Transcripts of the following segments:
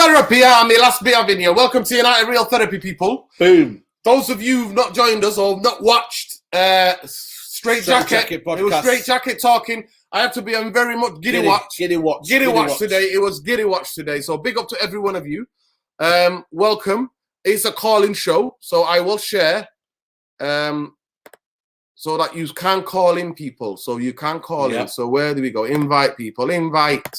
Therapy Army, last bit of video. Welcome to United Real Therapy, people. Boom. Those of you who've not joined us or not watched Straight Jacket podcast. It was Straight Jacket talking. I have to be on very much Giddy watch today. It was Giddy watch today. So big up to every one of you. Welcome. It's a call-in show, so I will share so that you can call in people. So you can call in. So where do we go? Invite people. Invite.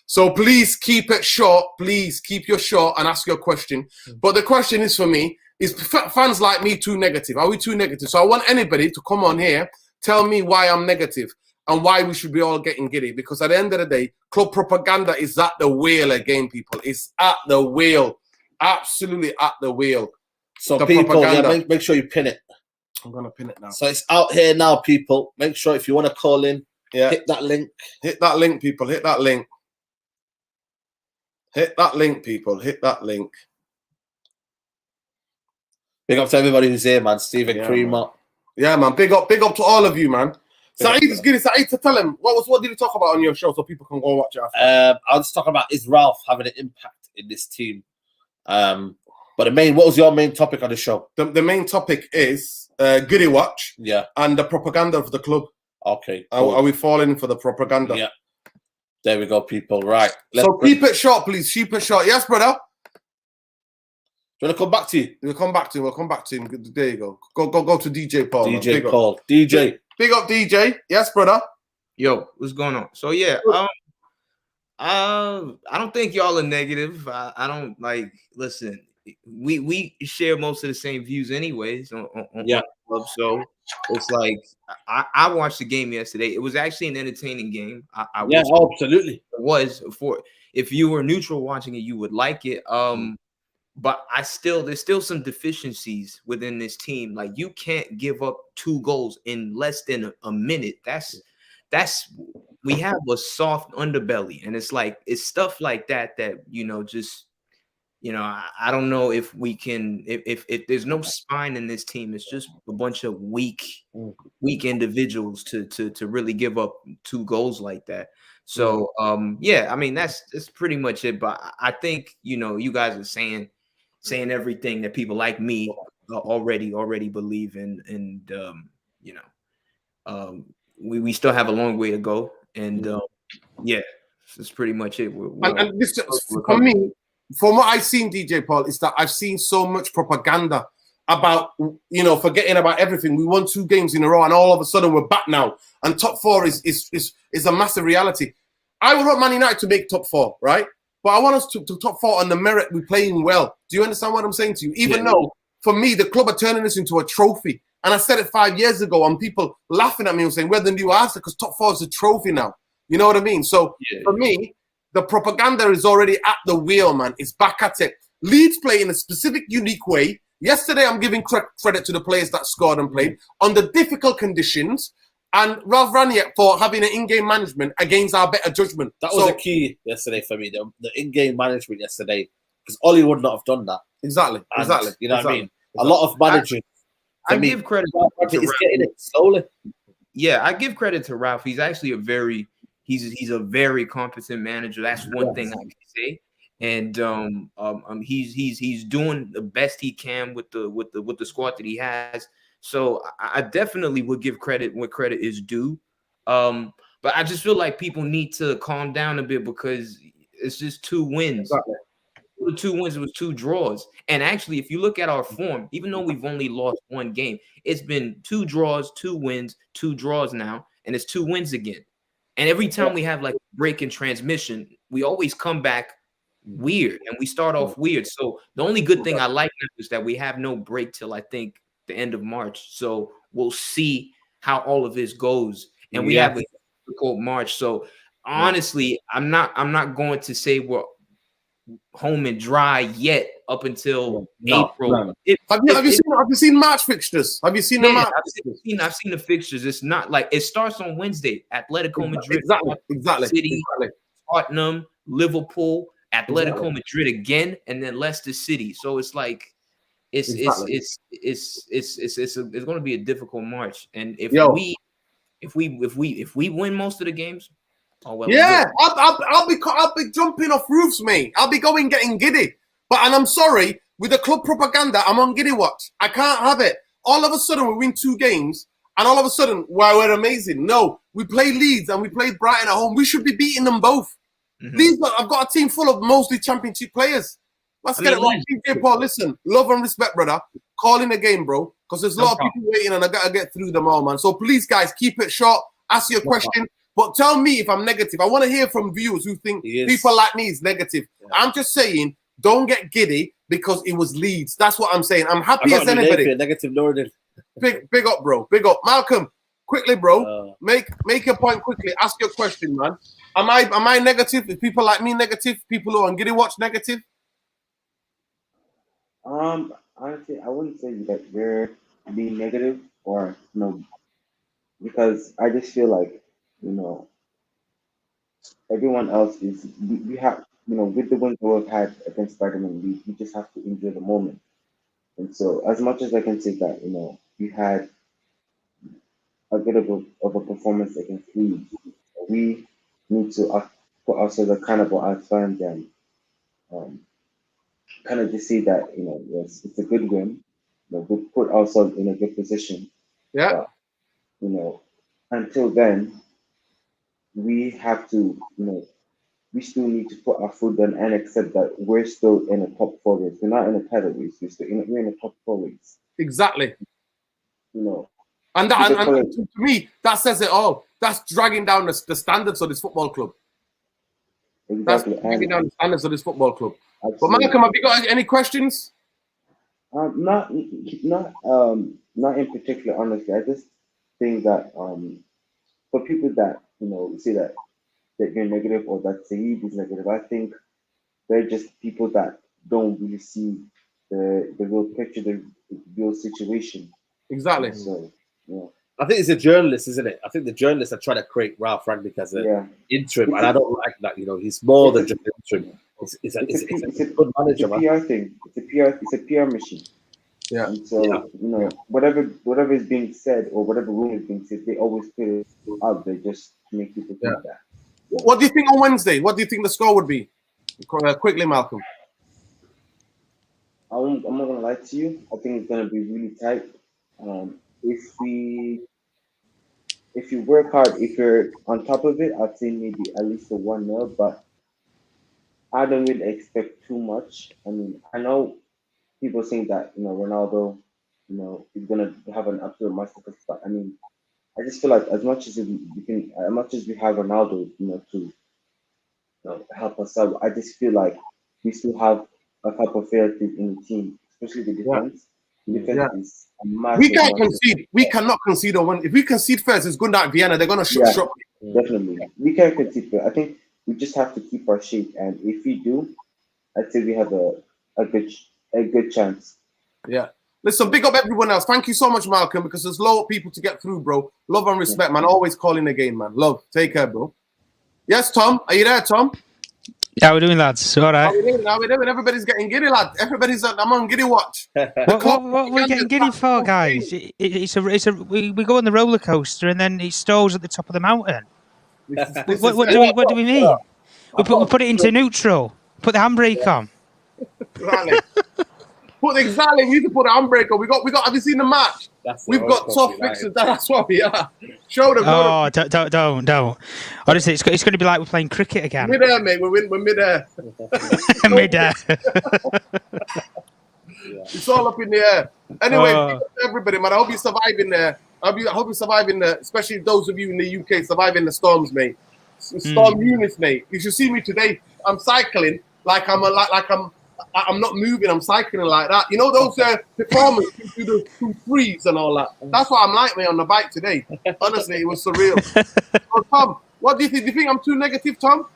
So please keep it short. Please keep your short and ask your question. But the question is for me, is fans like me too negative? Are we too negative? So I want anybody to come on here, tell me why I'm negative and why we should be all getting giddy. Because at the end of the day, club propaganda is at the wheel again, people. It's at the wheel. Absolutely at the wheel. So the people, make sure you pin it. I'm going to pin it now. So it's out here now, people. Make sure if you want to call in, hit that link. Hit that link, people. Hit that link. Hit that link, people. Hit that link. Big up to everybody who's here, man. Stephen Creamer. Yeah, man. Big up to all of you, man. Saeed is good. Saeed, to tell him what did you talk about on your show so people can go watch it after? I was talking about is Ralph having an impact in this team. But what was your main topic on the show? The main topic is Giddy watch. Yeah. And the propaganda of the club. Okay. Cool. Are we falling for the propaganda? Yeah. There we go, people. Right. So keep it short, please. Keep it short. Yes, brother. Do you want to come back to you? We'll come back to him. There you go. Go to DJ Paul. DJ Paul. DJ. Big up DJ. Yes, brother. Yo, what's going on? So yeah, I don't think y'all are negative. I don't like. Listen, we share most of the same views, anyways. On club, so it's like I watched the game yesterday. It was actually an entertaining game. Absolutely. It was. For if you were neutral watching it, you would like it. But there's still some deficiencies within this team. Like you can't give up 2 goals in less than a minute. We have a soft underbelly, and it's stuff like that I don't know if we can, if there's no spine in this team. It's just a bunch of weak individuals to really give up 2 goals like that. So I mean that's pretty much it. But I think you guys are saying everything that people like me already believe in, and we still have a long way to go, and that's pretty much it. And this, for me, from what I've seen, DJ Paul, is that I've seen so much propaganda about forgetting about everything. We won 2 games in a row, and all of a sudden we're back now, and top 4 is a massive reality. I would want Man United to make top 4, right? But I want us to top 4 on the merit we're playing well. Do you understand what I'm saying to you? Even though, for me, the club are turning this into a trophy. And I said it 5 years ago, and people laughing at me and saying, we're the new Arsenal, because top 4 is a trophy now. You know what I mean? So, for me, the propaganda is already at the wheel, man. It's back at it. Leeds play in a specific, unique way. Yesterday, I'm giving credit to the players that scored and played under difficult conditions. And Ralph Ranieri for having an in-game management against our better judgment. That was a key yesterday for me, the in-game management yesterday, because Ollie would not have done that. Exactly. You know what I mean? A lot of managers. I give credit to Ralph. Getting it slowly. Yeah, I give credit to Ralph. He's actually he's a very competent manager. That's one thing I can say. And he's doing the best he can with the squad that he has. So I definitely would give credit where credit is due. But I just feel like people need to calm down a bit, because it's just 2 wins. Exactly. The 2 wins was 2 draws. And actually, if you look at our form, even though we've only lost 1 game, it's been 2 draws, 2 wins, 2 draws now, and it's 2 wins again. And every time we have like a break in transmission, we always come back weird, and we start off weird. So the only good thing I like now is that we have no break till I think the end of March. So we'll see how all of this goes. And we have a difficult March. So honestly, I'm not going to say we're home and dry yet up until April. Have you seen March fixtures? Have you seen the March fixtures? I've seen the fixtures. It's not like it starts on Wednesday. Atletico Madrid, exactly. City, Tottenham, Liverpool, Atletico Madrid again, and then Leicester City. So it's like it's going to be a difficult March. And if we win most of the games, Oh well. Yeah, I'll be jumping off roofs, mate. I'll be getting giddy. And I'm sorry, with the club propaganda, I'm on giddy watch. I can't have it. All of a sudden, we win 2 games, and all of a sudden, we're amazing. No, we play Leeds and we play Brighton at home. We should be beating them both. Mm-hmm. I've got a team full of mostly championship players. Let's get it right. DJ Paul, listen, love and respect, brother. Call in a game, bro, because there's a lot of people waiting, and I gotta get through them all, man. So please, guys, keep it short. Ask your question. But tell me if I'm negative. I want to hear from viewers who think people like me is negative. Yeah. I'm just saying, don't get giddy because it was Leeds. That's what I'm saying. I'm happy as anybody. Negative Northern. Big up, bro. Big up. Malcolm, quickly, bro. Make your point quickly. Ask your question, man. Am I negative? Is people like me negative? People who are on Giddy Watch negative? Honestly, I wouldn't say that you're being negative or no, because I just feel like, everyone else is, we have, with the wins we've had against Spider-Man, we just have to enjoy the moment. And so, as much as I can say that, we had a bit of a performance against Leeds, we need to put ourselves accountable as fans and kind of just see that, yes, it's a good win. We put ourselves in a good position. Yeah. But, until then, we have to, we still need to put our foot down and accept that we're still in a top 4 race. We're not in a title race. We're in a top 4 race. Exactly. And to me, that says it all. That's dragging down the standards of this football club. Exactly. That's dragging down the standards of this football club. Absolutely. But Malcolm, have you got any questions? Not in particular, honestly. I just think that for people that say that you're negative or that Saeed is negative, I think they're just people that don't really see the real picture, the real situation. Exactly. So, yeah. I think it's a journalist, isn't it? I think the journalists are trying to create Ralph Rangnick as an interim, and I don't like that. He's more than just interim. It's a good manager, man. It's a PR thing. It's a PR machine. Yeah. And so, whatever is being said or whatever rumor is being said, they always put it out there just to make people think that. Yeah. What do you think on Wednesday? What do you think the score would be? Quickly, Malcolm. I'm not gonna lie to you. I think it's gonna be really tight. If you work hard, if you're on top of it, I'd say maybe at least a 1-0, but I don't really expect too much. I mean, I know people saying that, Ronaldo, is gonna have an absolute masterclass, but I mean, I just feel like as much as we have Ronaldo, to help us out, I just feel like we still have a couple of failures in the team, especially the defense. The defense is a massive. We can't concede. We cannot concede on one. If we concede first, it's good night Vienna. They're gonna shut. Definitely, we can't concede first. I think we just have to keep our shape, and if we do, I'd say we have a good chance. Yeah. Listen, big up everyone else. Thank you so much, Malcolm, because there's a lot of people to get through, bro. Love and respect, man. Always calling again, man. Love. Take care, bro. Yes, Tom. Are you there, Tom? Yeah, we're doing, lads. All right. How we doing? Everybody's getting giddy, lad. I'm on Giddy Watch. What we're getting giddy for, guys? We go on the roller coaster and then it stalls at the top of the mountain. What do we mean? We put it into neutral. Put the handbrake on. Exactly. We need to put the handbrake on. We got. Have you seen the match? We've got tough fixes. That's what we are. Show them. Oh, don't. Honestly, it's going to be like we're playing cricket again. Mid-air, mate. We're mid-air. Mid-air. It's all up in the air. Anyway, everybody, man. I hope you're surviving there. I hope you're surviving there, especially those of you in the UK surviving the storms, mate. Storm Eunice, mate. You should see me today. I'm cycling like I'm not moving. I'm cycling like that. You know those performers who do the freeze and all that. That's what I'm like, mate, on the bike today. Honestly, it was surreal. So, Tom, what do you think? Do you think I'm too negative, Tom?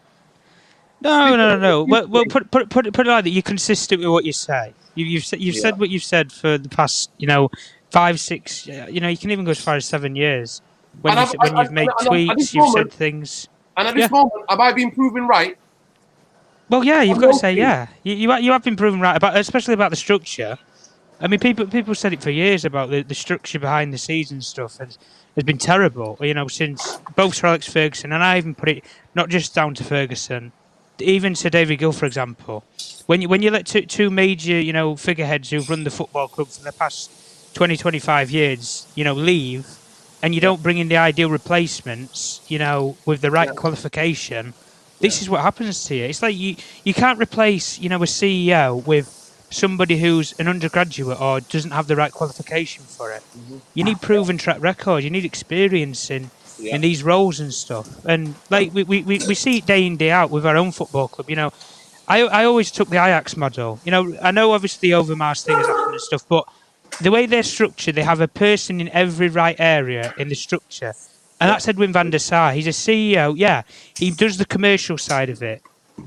No. Well, put it like that. You're consistent with what you say. You've said what you've said for the past, 5, 6. You can even go as far as 7 years. When you've made tweets, you've said things. And at this moment, have I been proven right? Well, yeah, you've got to say, yeah. You have been proven right, especially about the structure. I mean, people said it for years about the structure behind the scenes and stuff has been terrible. You know, since both Sir Alex Ferguson, and I even put it not just down to Ferguson, even Sir David Gill, for example. When you let two major, you know, figureheads who've run the football club for the past 20, 25 years, you know, leave, and you don't bring in the ideal replacements, you know, with the right qualification, this is what happens to you. It's like you can't replace, you know, a CEO with somebody who's an undergraduate or doesn't have the right qualification for it. You need proven track record. You need experience in these roles and stuff. And like we see it day in, day out with our own football club. You know, I always took the Ajax model. You know, I know obviously the Overmars thing has happened and stuff, but the way they're structured, they have a person in every right area in the structure. And that's Edwin van der Sar. He's a CEO. Yeah, he does the commercial side of it.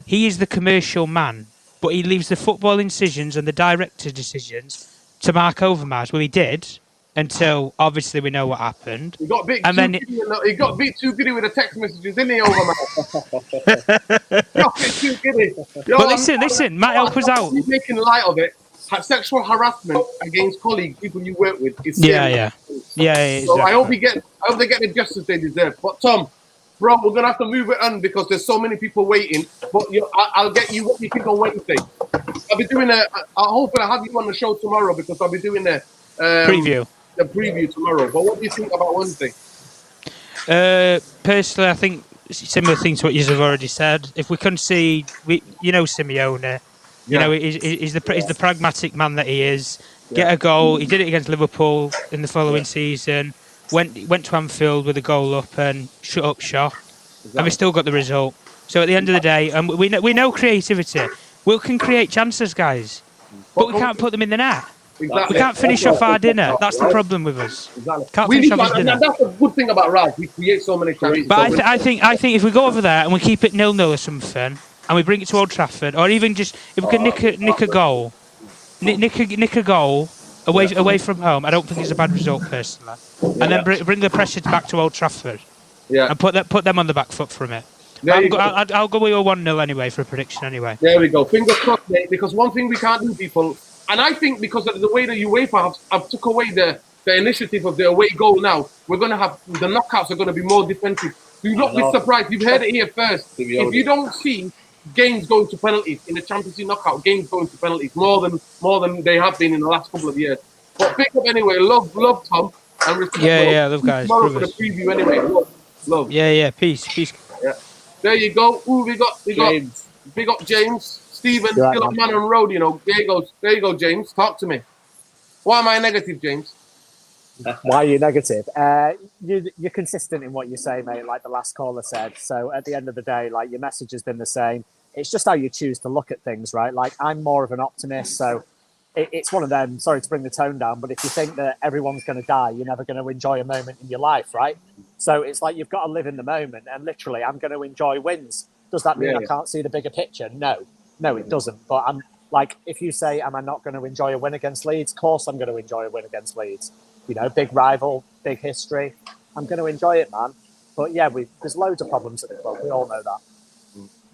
He is the commercial man, but he leaves the football decisions and the director decisions to Mark Overmars. Well, he did until obviously we know what happened. He got bit too giddy with the text messages, didn't he, Overmars? He got bit too giddy. But listen, Matt, help us out. He's making light of it. Sexual harassment against colleagues, people you work with, is serious. Yeah. So Exactly. I hope they get the justice they deserve. But Tom, bro, we're gonna have to move it on because there's so many people waiting. But I'll get you what you think on Wednesday. I'll be doing hopefully I'll have you on the show tomorrow because I'll be doing the preview tomorrow. But what do you think about Wednesday? Personally, I think similar thing to what you have already said. If we concede, you know, Simeone. You know, he's the pragmatic man that he is. Get a goal. He did it against Liverpool in the following season. Went to Anfield with a goal up and shut up shop. Exactly. And we still got the result. So at the end of the day, and we know creativity. We can create chances, guys, but we can't put them in the net. Exactly. We can't finish off our dinner. That's the problem with us. Exactly. Can't finish off our dinner. And that's a good thing about Ralph. We create so many chances. But I think if we go over there and we keep it 0-0 or something, and we bring it to Old Trafford, or even just if we can nick a goal, nick a goal away from home, I don't think it's a bad result personally. And then bring the pressure back to Old Trafford, and put them on the back foot from it. I'll go with a 1-0 anyway for a prediction anyway. There we go. Fingers crossed, mate. Because one thing we can't do, people, and I think because of the way that UEFA have took away the initiative of the away goal now, we're going to have the knockouts are going to be more defensive. Do not be surprised. You've heard it here first. If you don't see games going to penalties in the Champions League knockout, games going to penalties more than they have been in the last couple of years. But pick up anyway. Love Tom and respect. Love guys. Tomorrow for the preview anyway. Love. Yeah. Peace. Yeah. There you go. Ooh, we got James. Big up James. Stephen, still a man on road. You know. There you go, James. Talk to me. Why am I negative, James? Why are you negative? You're consistent in what you say, mate, like the last caller said. So at the end of the day, like your message has been the same. It's just how you choose to look at things, right? Like I'm more of an optimist. So it's one of them, sorry to bring the tone down, but if you think that everyone's going to die, you're never going to enjoy a moment in your life, right? So it's like you've got to live in the moment. And literally, I'm going to enjoy wins. Does that mean I can't see the bigger picture? No, it doesn't. But I'm like, if you say, am I not going to enjoy a win against Leeds? Of course I'm going to enjoy a win against Leeds. You know, big rival, big history. I'm going to enjoy it, man. But yeah, there's loads of problems at the club. We all know that.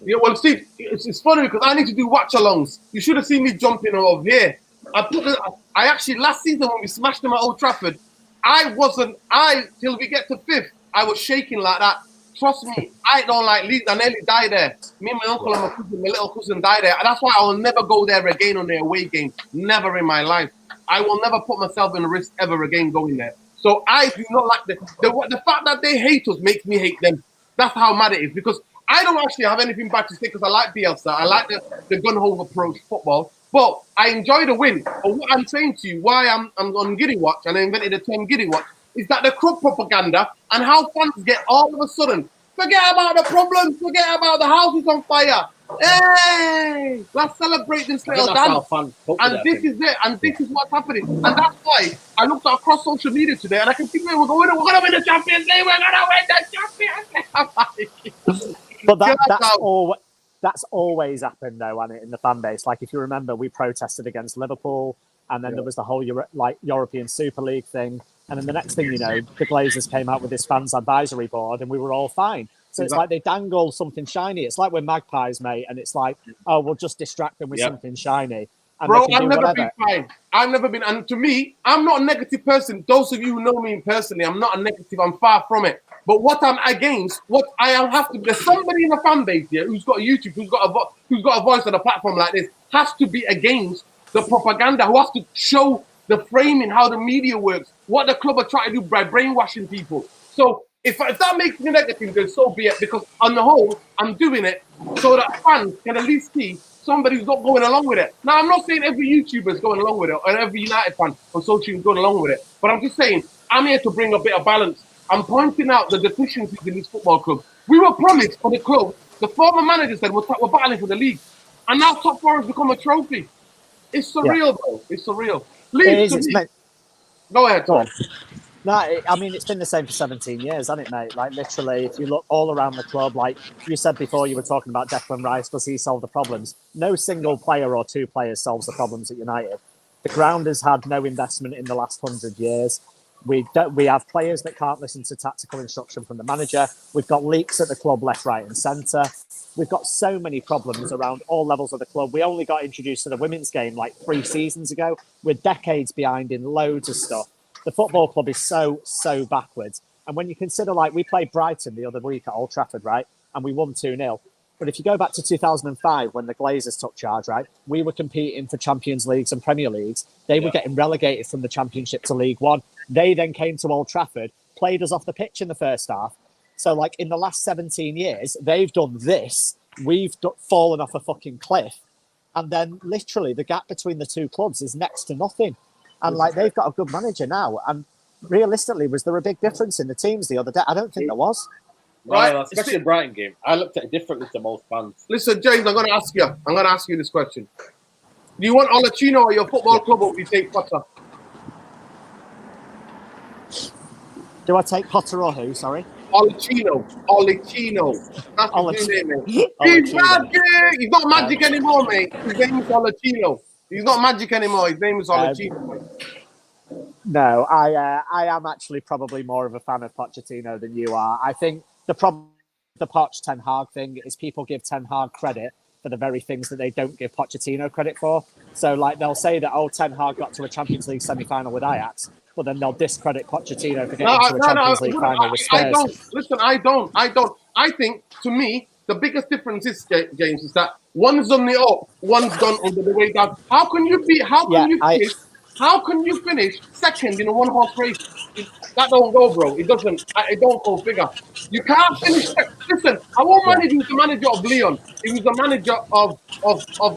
Yeah, well, Steve, it's funny because I need to do watch-alongs. You should have seen me jumping over here. I actually, last season when we smashed them at Old Trafford, till we get to 5th, I was shaking like that. Trust me, I don't like Leeds. I nearly died there. Me and my uncle and my little cousin died there. And that's why I will never go there again on the away game. Never in my life. I will never put myself in risk ever again going there. So I do not like the fact that they hate us makes me hate them. That's how mad it is. Because I don't actually have anything bad to say because I like Bielsa. I like the gun-ho approach football. But I enjoy the win. But what I'm saying to you, why I'm on Giddy Watch, and I invented the term Giddy Watch, is that the club propaganda and how fans get all of a sudden, forget about the problems, forget about the house is on fire. Hey, let's celebrate this little dance. And this is it, and this is what's happening. And that's why I looked across social media today and I can see we're going to win the Champions League, we're going to win the Champions League. But that's always happened though, and in the fan base. Like if you remember, we protested against Liverpool, and then there was the whole European Super League thing, and then the next thing you know, the Glazers came out with this fans advisory board, and we were all fine. So it's like they dangle something shiny. It's like we're magpies, mate, and it's like, oh, we'll just distract them with something shiny. And bro, they can I've do never whatever. been fine. I've never been, and to me, I'm not a negative person. Those of you who know me personally, I'm not a negative. I'm far from it. But what I'm against, what I have to, there's somebody in the fan base here who's got a YouTube, who's got a voice on a platform like this, has to be against the propaganda, who has to show the framing, how the media works, what the club are trying to do by brainwashing people. So if that makes me negative, then so be it. Because on the whole, I'm doing it so that fans can at least see somebody who's not going along with it. Now, I'm not saying every YouTuber is going along with it, or every United fan on social is going along with it. But I'm just saying, I'm here to bring a bit of balance. I'm pointing out the deficiencies in this football club. We were promised for the club. The former manager said we're battling for the league. And now top four has become a trophy. It's surreal, bro. It's surreal. Leave to me. Go ahead, Tom. No, I mean, it's been the same for 17 years, hasn't it, mate? Like, literally, if you look all around the club, like you said before, you were talking about Declan Rice, does he solve the problems? No single player or two players solves the problems at United. The ground has had no investment in the last 100 years. We have players that can't listen to tactical instruction from the manager. We've got leaks at the club left, right and centre. We've got so many problems around all levels of the club. We only got introduced to the women's game like 3 seasons ago. We're decades behind in loads of stuff. The football club is so backwards. And when you consider, like, we played Brighton the other week at Old Trafford, right? And we won 2-0. But if you go back to 2005, when the Glazers took charge, right? We were competing for Champions Leagues and Premier Leagues. They were getting relegated from the Championship to League One. They then came to Old Trafford, played us off the pitch in the first half. So, like, in the last 17 years, they've done this. We've fallen off a fucking cliff. And then, literally, the gap between the two clubs is next to nothing. And, like, they've got a good manager now. And realistically, was there a big difference in the teams the other day? I don't think there was. Right, especially the Brighton game. I looked at it differently to most fans. Listen, James, I'm going to ask you this question. Do you want Olachino or your football club, or do you take Potter? Do I take Potter or who? Sorry? Olachino. That's his new name, mate. He's magic. He's not magic anymore, mate. His name is Olachino. He's not magic anymore. His name is Olachino. No, I am actually probably more of a fan of Pochettino than you are. I think the problem with the Poch Ten Hag thing is people give Ten Hag credit for the very things that they don't give Pochettino credit for. So, like, they'll say that, oh, Ten Hag got to a Champions League semi-final with Ajax, but then they'll discredit Pochettino for getting to a Champions League final with Spurs. I don't. Listen, I don't. I think, to me, the biggest difference is, James, is that one's on the up, one's gone under the way down. How can you finish second in a one-horse race? That don't go, bro. It doesn't. It don't go figure. You can't finish. Listen, I won't mind if he was the manager of Lyon. He was the manager of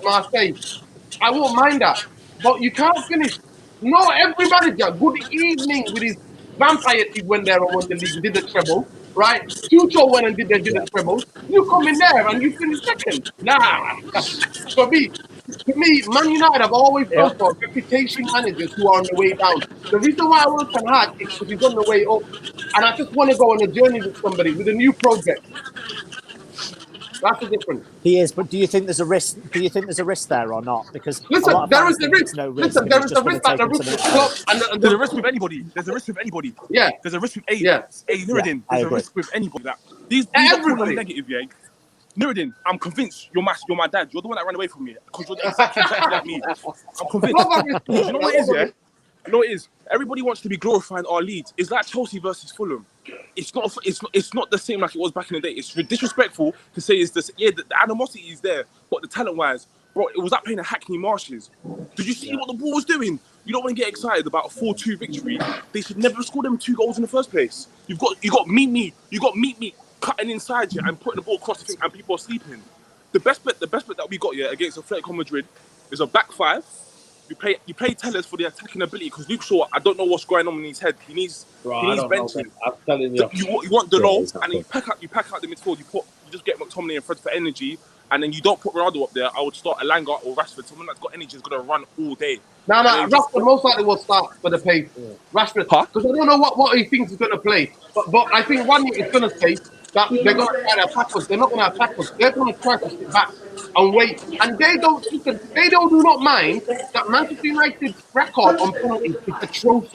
Marseille. I won't mind that. But you can't finish. No, every manager, good evening with his vampire team when they won the league, did the treble, right? Tuchel went and did the treble. You come in there and you finish second. Nah. For me, Man United have always gone for reputation managers who are on the way down. The reason why I want Ten Hag is because he's on the way up. And I just want to go on a journey with somebody, with a new project. That's the difference. He is, but do you think there's a risk? Do you think there's a risk there or not? Because listen, there is a risk. No risk. Listen, there is a risk that the risk is club, and there's a risk with anybody. There's a risk with anybody. Yeah. There's a risk with Nuruddin. There's a risk with anybody. That these are all negative, yeah. Nuruddin, I'm convinced you're my dad. You're the one that ran away from me because you're the exact same like me. I'm convinced. You know what it is, yeah? You know what it is? Everybody wants to be glorifying our leads. It's like Chelsea versus Fulham. It's not the same like it was back in the day. It's disrespectful to say it's this. Yeah, the animosity is there, but the talent-wise, bro, it was like playing at Hackney Marshes. Did you see what the ball was doing? You don't want to get excited about a 4-2 victory. They should never have scored them 2 goals in the first place. You got meet me cutting inside you and putting the ball across the thing, and people are sleeping. The best bet that we got against Atletico Madrid is a back five. You play Tellers for the attacking ability because Luke Shaw, I don't know what's going on in his head. He needs benching. I'm telling you. You want Delon, and then you pack out the midfield. You just get McTominay and Fred for energy, and then you don't put Ronaldo up there. I would start Elanga or Rashford. Someone that's got energy is going to run all day. No, Rashford most likely will start for the pace. Rashford, because I don't know what he thinks he's going to play. But I think one thing is going to say that they're going to try to attack us. They're not going to attack us. They're going to try to sit back and wait. And they do not mind that Manchester United's record on penalties is atrocious.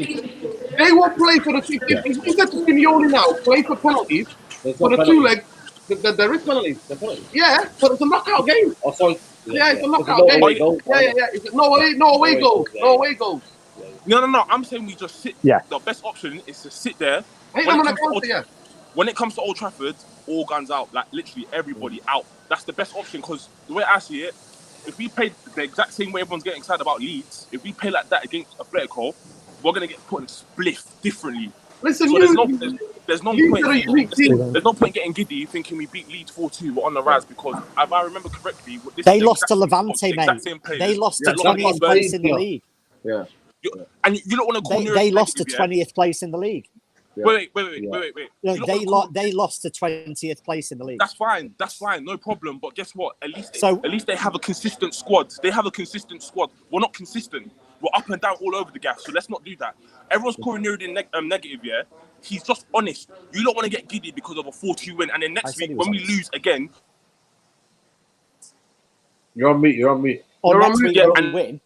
They will play for the 50. If you said to Simeone now, play for penalties for the 2 legs. There is penalties. Yeah, but it's a knockout game. Also, Yeah, it's a knockout game. No away goals. No. I'm saying we just sit. Yeah. The best option is to sit there. When it comes to Old Trafford, all guns out. Like literally everybody out. That's the best option because the way I see it, if we play the exact same way everyone's getting excited about Leeds, if we play like that against Atletico, we're gonna get put in a spliff differently. Listen, so there's no point getting giddy thinking we beat Leeds 4-2. We're on the rise because if I remember correctly, they lost to Levante, mate. They lost to 20th place in the league. Yeah. And you don't want to call they lost to 20th place in the league. Yeah. Wait. No, they lost to 20th place in the league. That's fine, no problem. But guess what? At least they have a consistent squad. We're not consistent. We're up and down all over the gas. So let's not do that. Everyone's calling Nuruddin negative, yeah? He's just honest. You don't want to get giddy because of a 4-2 win. And then next week, when we lose again... You're on mute. Or next week when we win.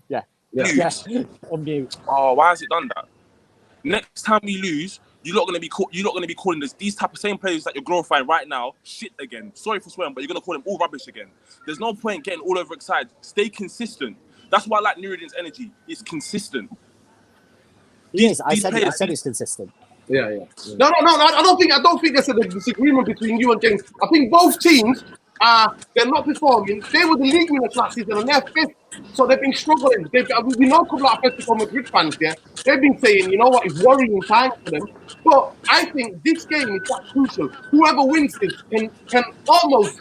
Yeah. Unmute. Oh, why has it done that? Next time we lose, you're not gonna be calling these type of same players that you're glorifying right now shit again. Sorry for swearing, but you're gonna call them all rubbish again. There's no point getting all overexcited. Stay consistent. That's why I like Nuruddin's energy. It's consistent. I said it's consistent. Yeah. No. I don't think there's a disagreement between you and James. I think both teams they're not performing. They were the league winners last season and they're fifth. So they've been struggling. We know a couple of Atletico Madrid fans there. They've been saying, you know what, it's worrying times for them. But I think this game is that crucial. Whoever wins this can almost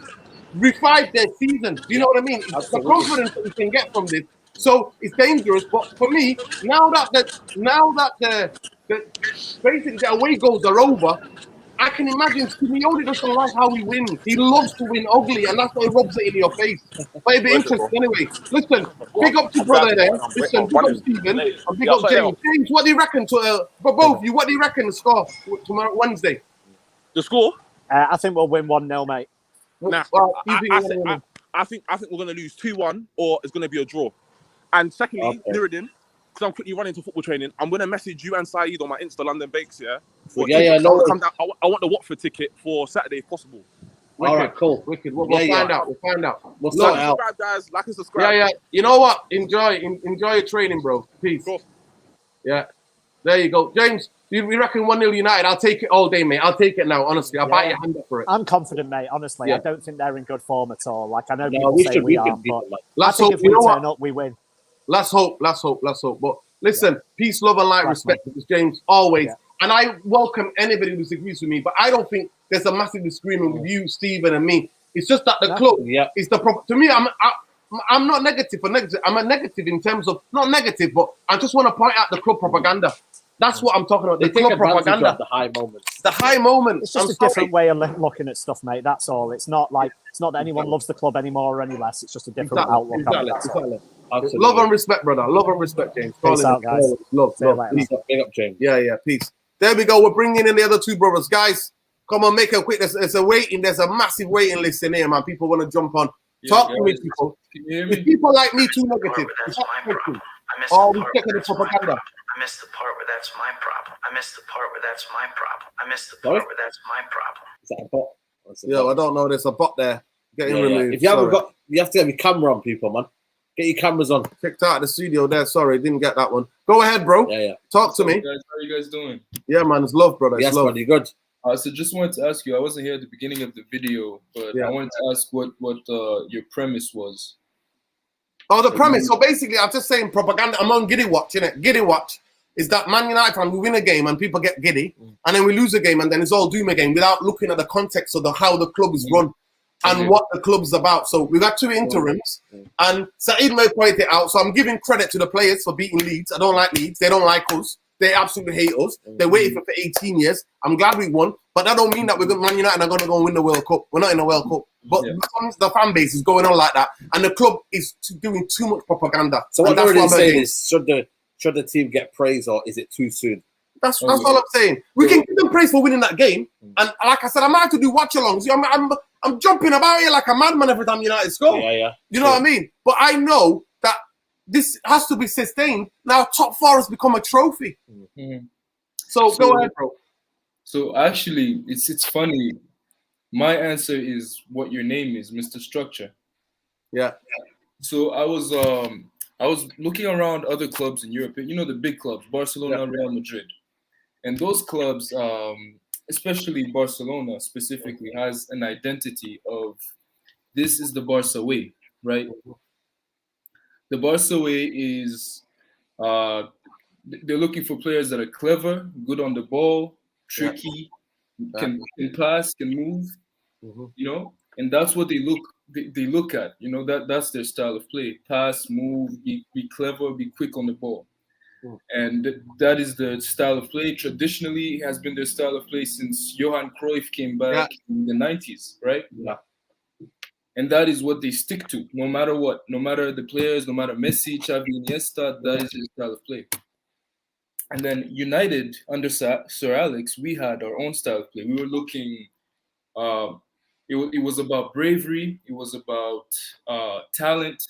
revive their season. Do you know what I mean? It's the confidence that we can get from this. So it's dangerous. But for me, now that basically the away goals are over, I can imagine Simeone doesn't like how we win. He loves to win ugly, and that's why he rubs it in your face. But it'd be interesting anyway. Listen, big up to brother there. Listen, big up Stephen and big up James. James, what do you reckon for both of you? What do you reckon the score tomorrow Wednesday? The score? I think we'll win 1-0, mate. Nah, I think we're gonna lose 2-1, or it's gonna be a draw. And secondly, Nuruddin, because I'm quickly running to football training, I'm going to message you and Saeed on my Insta London Bakes, yeah? I want the Watford ticket for Saturday if possible. Wicked. All right, cool. Wicked. We'll find out. We'll sort it out. Subscribe, guys. Like and subscribe. Yeah. You know what? Enjoy your training, bro. Peace. Yeah. There you go. James, we reckon 1-0 United. I'll take it all day, mate. I'll take it now, honestly. I'll bite your hand up for it. I'm confident, mate. Honestly, I don't think they're in good form at all. Like, I know people say we are, but let's hope. If we turn up, we win. Let's hope. But listen, peace, love, and light, respect. This is James, always. Yeah. And I welcome anybody who disagrees with me, but I don't think there's a massive disagreement with you, Stephen, and me. It's just that the club is the problem. To me, I'm not negative for negative. I'm a negative in terms of, not negative, but I just want to point out the club propaganda. That's what I'm talking about. The club propaganda. The high moments. The high moments. It's just a different way of looking at stuff, mate. That's all. It's not that anyone loves the club anymore or any less. It's just a different outlook. Exactly. Love and respect, brother. Love and respect, James. Peace out, guys. Love. Peace up, James. Yeah. Peace. There we go. We're bringing in the other two brothers, guys. Come on, make it quick. There's a massive waiting list in here, man. People want to jump on. Talk to me, people. Can you hear me? If people like me too negative. That's my problem. Oh, we check the propaganda. I missed the part where that's my problem. I missed the part where that's my problem. I missed the part where that's my problem. Is that a bot? Yeah, I don't know. There's a bot there. Getting removed. If you haven't got, you have to have your camera on, people, man. Get your cameras on. Checked out the studio there. Sorry, didn't get that one. Go ahead, bro. Yeah. Talk to me. Guys, how are you guys doing? Yeah, man. It's love, brother. Yes, love. man. You good? So just wanted to ask you. I wasn't here at the beginning of the video, but I wanted to ask what your premise was. Oh, the premise. So basically, I'm just saying propaganda. I'm on Giddy Watch, innit? Giddy Watch is that Man United fan, we win a game and people get giddy, and then we lose a game and then it's all doom again without looking at the context of how the club is run and what the club's about. So we've got two interims, and Saeed may point it out. So I'm giving credit to the players for beating Leeds. I don't like Leeds. They don't like us. They absolutely hate us. They waited for 18 years. I'm glad we won, but that don't mean that we're Man United are going to go and win the World Cup. We're not in the World Cup. But the fan base is going on like that, and the club is doing too much propaganda. So what I'm saying is, should the team get praise, or is it too soon? That's all I'm saying. We can give them praise for winning that game, and like I said, I might have to do watch-alongs. I'm jumping about here like a madman every time United score. Yeah. You know what I mean? But I know that this has to be sustained. Now, top four has become a trophy. So go ahead, bro. So actually, it's funny. My answer is what your name is, Mr. Structure. Yeah. So I was looking around other clubs in Europe. You know, the big clubs, Barcelona, Real Madrid, and those clubs, especially Barcelona specifically, has an identity of this is the Barca way, right? The Barca way is they're looking for players that are clever, good on the ball, tricky, can pass, can move, you know, and that's what they look at. You know, that's their style of play: pass, move, be clever, be quick on the ball. And that is the style of play. Traditionally, has been their style of play since Johan Cruyff came back in the 90s, right? Yeah. And that is what they stick to, no matter what, no matter the players, no matter Messi, Xavi, Iniesta, that is their style of play. And then United, under Sir Alex, we had our own style of play. We were looking, it was about bravery, it was about talent,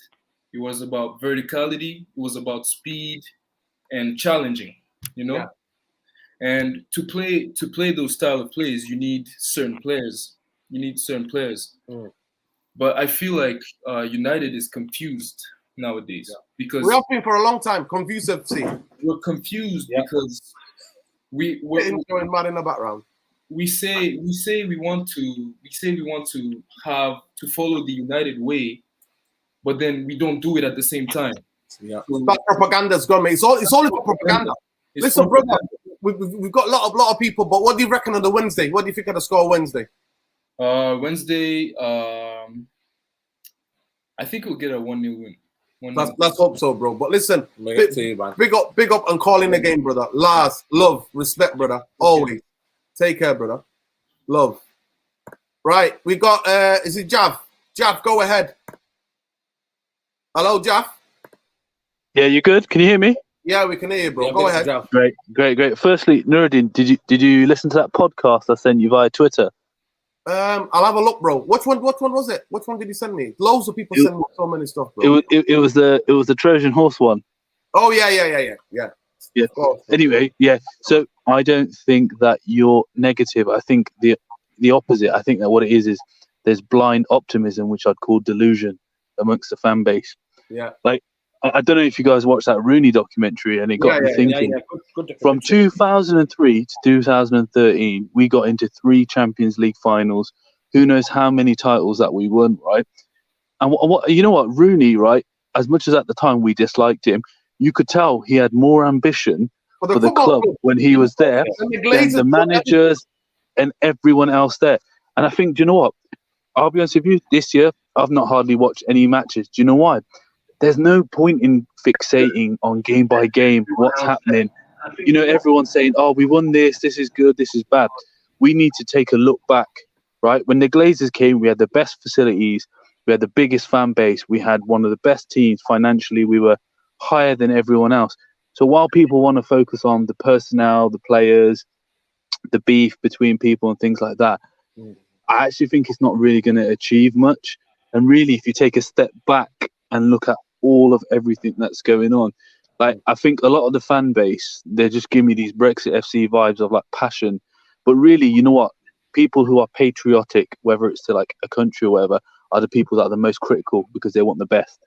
it was about verticality, it was about speed and challenging, you know? Yeah. And to play those style of plays, you need certain players. But I feel like United is confused nowadays because we have been for a long time confused. We're confused because we're going mad in the background. We say we want to follow the United way, but then we don't do it at the same time. Yeah, that propaganda's gone, mate. It's all for propaganda. Listen, brother, we've got a lot of people, but what do you reckon on the Wednesday? What do you think of the score Wednesday? Wednesday, I think we'll get a 1-0 win. Let's hope so, bro. But listen, big up and call in the game, brother. Lars, love, respect, brother. Always. Take care, brother. Love. Right, we got, is it Jav? Jav, go ahead. Hello, Jav? Yeah, you good? Can you hear me? Yeah, we can hear you, bro. Go ahead. Great. Firstly, Nuruddin, did you listen to that podcast I sent you via Twitter? I'll have a look, bro. Which one was it? Which one did you send me? Loads of people send me so many stuff, bro. It was the Trojan horse one. Oh yeah. Anyway, yeah. So I don't think that you're negative. I think the opposite. I think that what it is there's blind optimism, which I'd call delusion amongst the fan base. Yeah. Like I don't know if you guys watched that Rooney documentary, and it got me thinking. Good from 2003 to 2013, we got into 3 Champions League finals. Who knows how many titles that we won, right? And what you know what, Rooney, right? As much as at the time we disliked him, you could tell he had more ambition for the club when he was there than the managers and everyone else there. And I think, do you know what? I'll be honest with you, this year, I've not hardly watched any matches. Do you know why? There's no point in fixating on game by game what's happening. You know, everyone's saying, oh, we won this is good, this is bad. We need to take a look back, right? When the Glazers came, we had the best facilities, we had the biggest fan base, we had one of the best teams financially, we were higher than everyone else. So while people want to focus on the personnel, the players, the beef between people and things like that, I actually think it's not really going to achieve much. And really, if you take a step back and look at all of everything that's going on, like I think a lot of the fan base, they're just giving me these Brexit FC vibes of like passion. But really, you know what? People who are patriotic, whether it's to like a country or whatever, are the people that are the most critical because they want the best.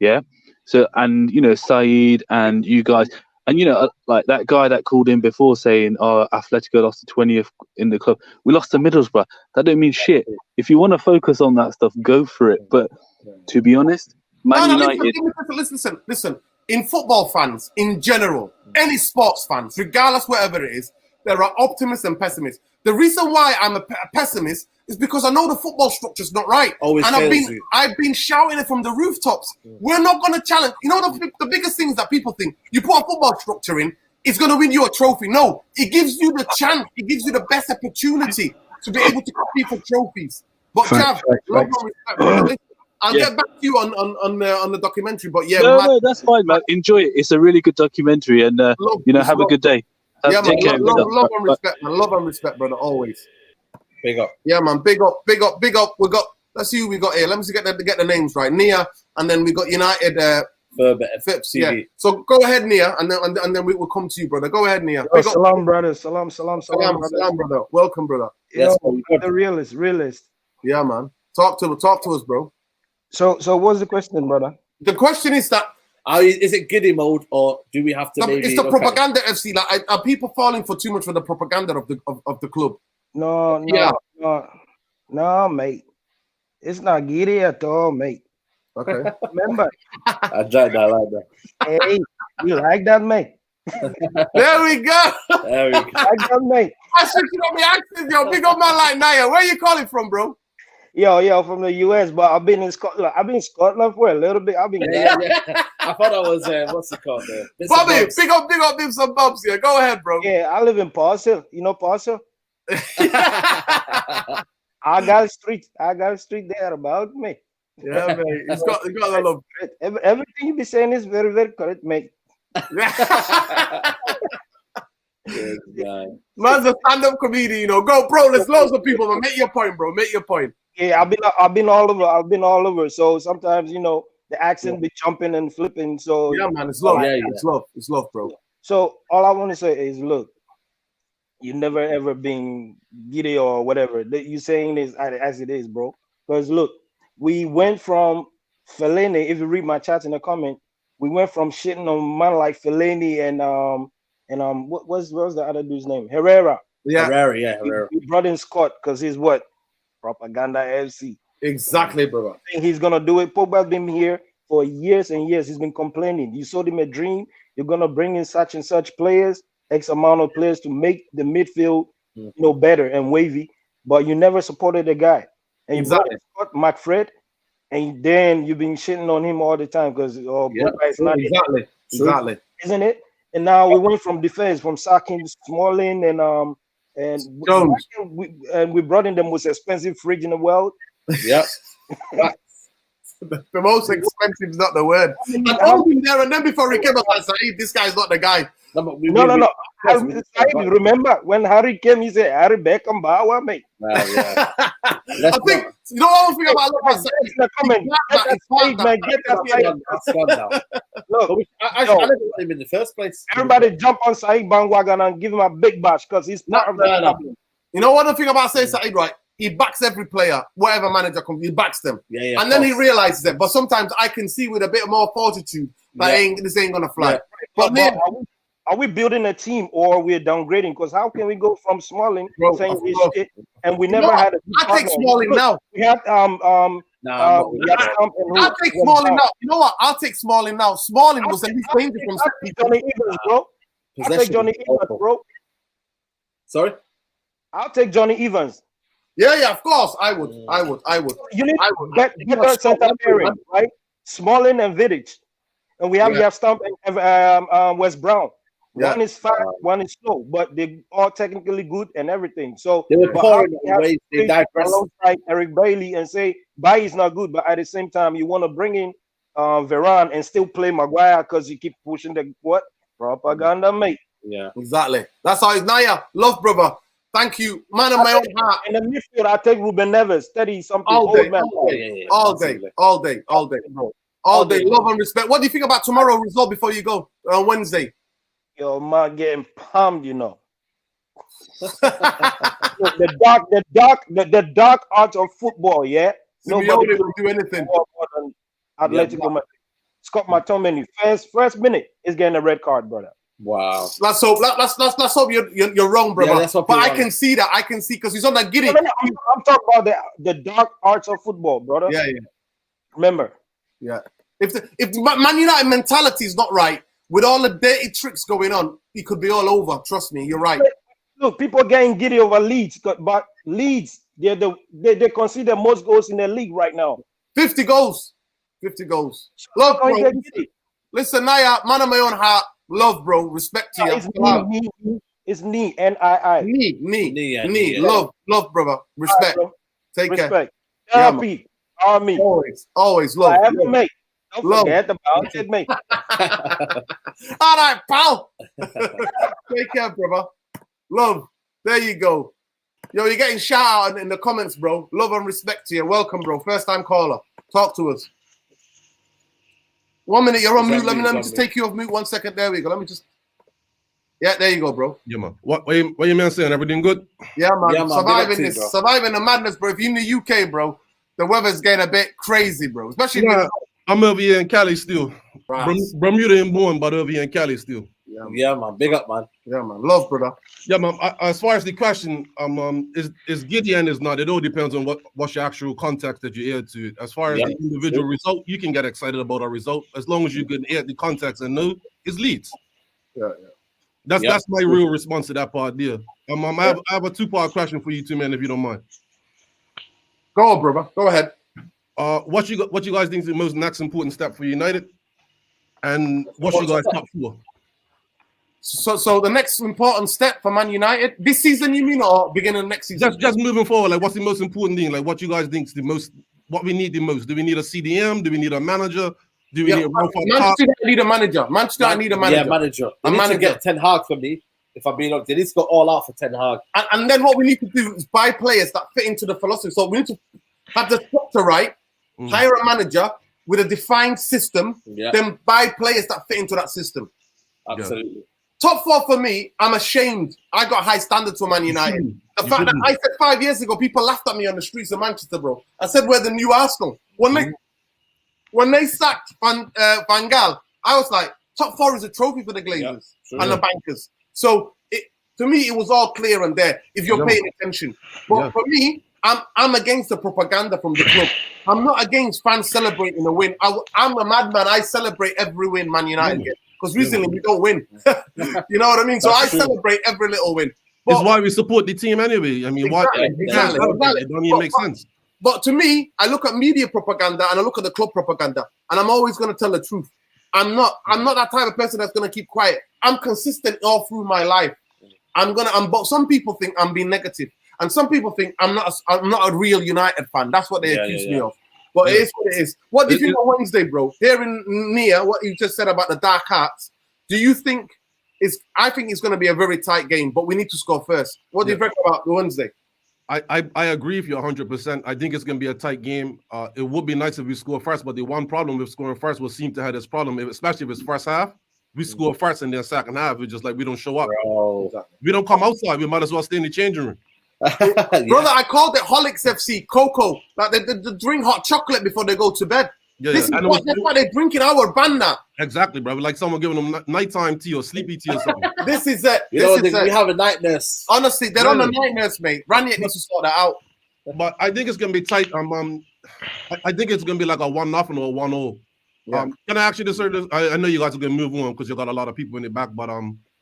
Yeah. So, and you know, Saeed and you guys, and you know, like that guy that called in before saying, "Oh, Atletico lost the 20th in the club. We lost to Middlesbrough." That don't mean shit. If you want to focus on that stuff, go for it. But to be honest, Man United. Listen. In football fans, in general, any sports fans, regardless whatever it is, there are optimists and pessimists. The reason why I'm a pessimist is because I know the football structure's not right. I've been shouting it from the rooftops. We're not going to challenge. You know, the biggest things that people think, you put a football structure in, it's going to win you a trophy. No, it gives you the chance. It gives you the best opportunity to be able to compete for trophies. But Jav, I'll get back to you on the documentary. But yeah, no, that's fine, man. Enjoy it. It's a really good documentary, and have a good day. Take care. Love and respect, man. Love and respect, brother. Always. Big up. Yeah, man. Big up. Let's see who we got here. Let me see, get the names right. Nia, and then we got United. Phipps. Yeah. So go ahead, Nia, and then we will come to you, brother. Go ahead, Nia. Salam, brother. Salam, brother. Welcome, brother. Yeah, the realist. Yeah, man. Talk to us, bro. So what's the question, brother? The question is that is it Giddy mode, or do we have to? It's the propaganda FC. Like, are people falling for too much for the propaganda of the club? No, mate. It's not Giddy at all, mate. Okay. Remember? I like that. Hey, you like that, mate? There we go. There we go. Like that, mate. I switching up my accent, yo. Big up man like Naya. Where you calling from, bro? Yo, from the US, but I've been in Scotland. I've been in Scotland for a little bit. I've been yeah. I thought I was what's it called there? Bobby, big up Bibs and Bobs here. Go ahead, bro. Yeah, I live in Parcel. You know Parcel? I got a street there about me. Yeah, man. It's got a lot of everything you be saying is very, very correct, mate. Man's a stand-up comedian, you know. Go, bro. There's loads of people, but make your point, bro. Make your point. Yeah, I've been all over. So sometimes, you know, the accent be jumping and flipping. So yeah, man, it's love. It's love, bro. So all I want to say is, look, you never ever been Giddy or whatever. You saying is as it is, bro. Because look, we went from Fellaini. If you read my chat in the comment, we went from shitting on man like Fellaini and what was the other dude's name? Herrera. Yeah, Herrera. We brought in Scott because he's what? Propaganda FC. Exactly, brother. I think he's gonna do it. Pogba's been here for years and years. He's been complaining. You sold him a dream. You're gonna bring in such and such players, X amount of players to make the midfield, you know, better and wavy. But you never supported the guy. And you brought in Scott McFred, and then you've been shitting on him all the time because Pogba is not exactly, isn't it? And now we went from defense, from sacking Smalling and we brought in the most expensive fridge in the world. Yeah. The most expensive is not the word. I told him there and then before he came up, I said, hey, this guy's not the guy. No. Remember when Harry came, he said, Harry Beckham Bauer, mate. I think, you know one thing about Look, I didn't want him in the first place. Everybody jump on Saeed bandwagon and give him a big bash because he's part of the problem. You know one thing about Saeed, right? He backs every player, whatever manager comes, he backs them. Yeah, and then he realizes it. But sometimes I can see with a bit more fortitude that this ain't gonna fly. Yeah. But then, are we building a team or we're downgrading? Because how can we go from Smalling saying this shit and we never had a I take Smalling now. We had I'll take Smalling now. You know what? I'll take Smalling now. Smalling was at least dangerous from Johnny Evans, bro. I'll take Johnny Evans, bro. Sorry? I'll take Johnny Evans. Yeah, of course. I would. You need better center pairing, right? Smalling and Vidic. And we have Stump and West Brown. One is fast, one is slow, but they are technically good and everything. So they were pouring away. They digress alongside Eric Bailey and say Bailly is not good, but at the same time you want to bring in Varane and still play Maguire because you keep pushing the propaganda, mate. Yeah, exactly. That's how it's Naya. Love, brother. Thank you, man of my own heart. In the midfield, I take Ruben Neves, 30-something all day, bro. All day. Love and respect. What do you think about tomorrow's result before you go on Wednesday? Yo, man, getting pumped, you know. the dark art of football, yeah. Nobody will do anything. Atletico Madrid. Scott McTominay, first minute is getting a red card, brother. Wow. Let's hope you're wrong, brother. Yeah, but I can see that. I can see because he's on that Giddy. No, I'm talking about the dark arts of football, brother. Yeah. Remember. Yeah. If Man United mentality is not right, with all the dirty tricks going on, it could be all over. Trust me, you're right. Look, people are getting giddy over Leeds, but Leeds, they consider most goals in the league right now. 50 goals. 50 goals. Love, bro. Listen, Naya, man of my own heart. Love, bro. Respect to you. It's knee, N-I-I. Knee. Love, brother. Respect. Right, take care. RP. Army. Always love. I have a mate. Don't forget about it, mate. All right, pal. Take care, brother. Love. There you go. Yo, you're getting shout out in the comments, bro. Love and respect to you. Welcome, bro. First time caller. Talk to us. 1 minute, you're on mute. Let me just take you off mute 1 second. There we go. Let me just. Yeah, there you go, bro. Yeah, man. What you man saying? Everything good? Yeah, man. Surviving the madness, bro. If you're in the UK, bro, the weather's getting a bit crazy, bro. Especially I'm over here in Cali still. Right. Bermuda ain't born, but over here in Cali still. Yeah, man. Big up, man. Yeah, man. Love, brother. Yeah, man. As far as the question, is Giddy and is not. It all depends on what's your actual context that you add to it. As far as the individual result, you can get excited about a result as long as you can add the context and know it's Leeds. Yeah. That's my real response to that part there. I have a two-part question for you two, man, if you don't mind. Go on, brother. Go ahead. What you guys think is the most next important step for United, and what's you guys top four? So the next important step for Man United this season, you mean, or beginning of next season? Just moving forward. Like, what's the most important thing? Like, what you guys think is the most? What we need the most? Do we need a CDM? Do we need a manager? Do we need a Manchester need a manager? Manchester need a manager. Yeah, manager. They need to get Ten Hag for me. If I'm being honest, they need to go all out for Ten Hag. And then what we need to do is buy players that fit into the philosophy. So we need to have the structure right, hire a manager with a defined system, then buy players that fit into that system. Absolutely. Yeah. Top four for me, I'm ashamed. I got high standards for Man United. The fact that I said 5 years ago, people laughed at me on the streets of Manchester, bro. I said we're the new Arsenal. When they sacked Van Gaal, I was like, top four is a trophy for the Glazers and the bankers. So to me, it was all clear and there if you're paying attention. But for me, I'm against the propaganda from the club. I'm not against fans celebrating a win. I'm a madman. I celebrate every win Man United gets. Because recently we don't win. You know what I mean? So I celebrate every little win. It's why we support the team anyway. I mean, exactly. It don't even make sense. But to me, I look at media propaganda and I look at the club propaganda, and I'm always going to tell the truth. I'm not that type of person that's going to keep quiet. I'm consistent all through my life. But some people think I'm being negative, and some people think I'm not a real United fan. That's what they accuse me of. But it is what it is. What do you think on Wednesday, bro? Hearing Nia, what you just said about the dark arts, do you think I think it's going to be a very tight game, but we need to score first. What do you think about the Wednesday? I agree with you 100%. I think it's going to be a tight game. It would be nice if we score first, but the one problem with scoring first will seem to have this problem, especially if it's first half. We score first and then second half, it's just like we don't show up. We don't come outside. We might as well stay in the changing room. Brother, I called it Holics FC, Cocoa. Like they drink hot chocolate before they go to bed. That's why they drink in our band now. Exactly, bro. Like someone giving them nighttime tea or sleepy tea or something. This is it. We have a night nurse. Honestly, they're on a night nurse, mate. Ranieri needs to sort that out. But I think it's gonna be tight. I think it's gonna be like a 1-0 or 1-0. Can I actually just I know you guys are gonna move on because you got a lot of people in the back, but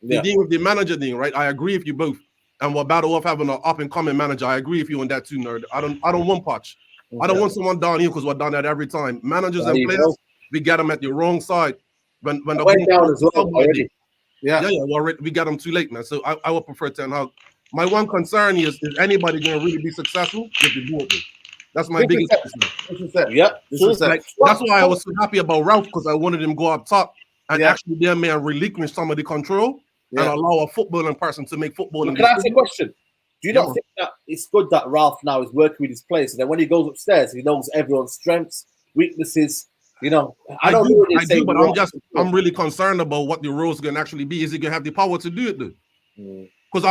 the thing with the manager thing, right? I agree with you both. And we're better off having an up-and-coming manager. I agree with you on that too, nerd. I don't want Poch. I don't want someone down here because we're down that every time. Managers and players, we get them at the wrong side. When the went down as well already. We got them too late, man. So I would prefer Ten Hag. My one concern is anybody going to really be successful if they do it? That's my biggest concern. That's why I was so happy about Ralph, because I wanted him to go up top and actually their man relinquish some of the control. And allow a footballing person to make football. Can I ask you a question? Do you not think that it's good that Ralph now is working with his players, and then when he goes upstairs, he knows everyone's strengths, weaknesses? You know, I do, but I'm really concerned about what the roles can actually be. Is he gonna have the power to do it though? Because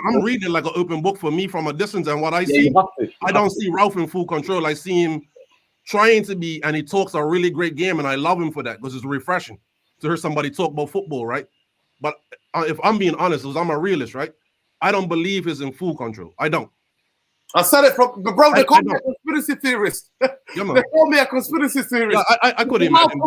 I'm reading like an open book for me from a distance, and what I see, I don't see Ralph in full control. I see him trying to be, and he talks a really great game, and I love him for that because it's refreshing to hear somebody talk about football, right? But if I'm being honest, because I'm a realist, right? I don't believe he's in full control. I don't. I said it from bro. They call me a conspiracy theorist. They call me a conspiracy theorist. Yeah, I couldn't imagine.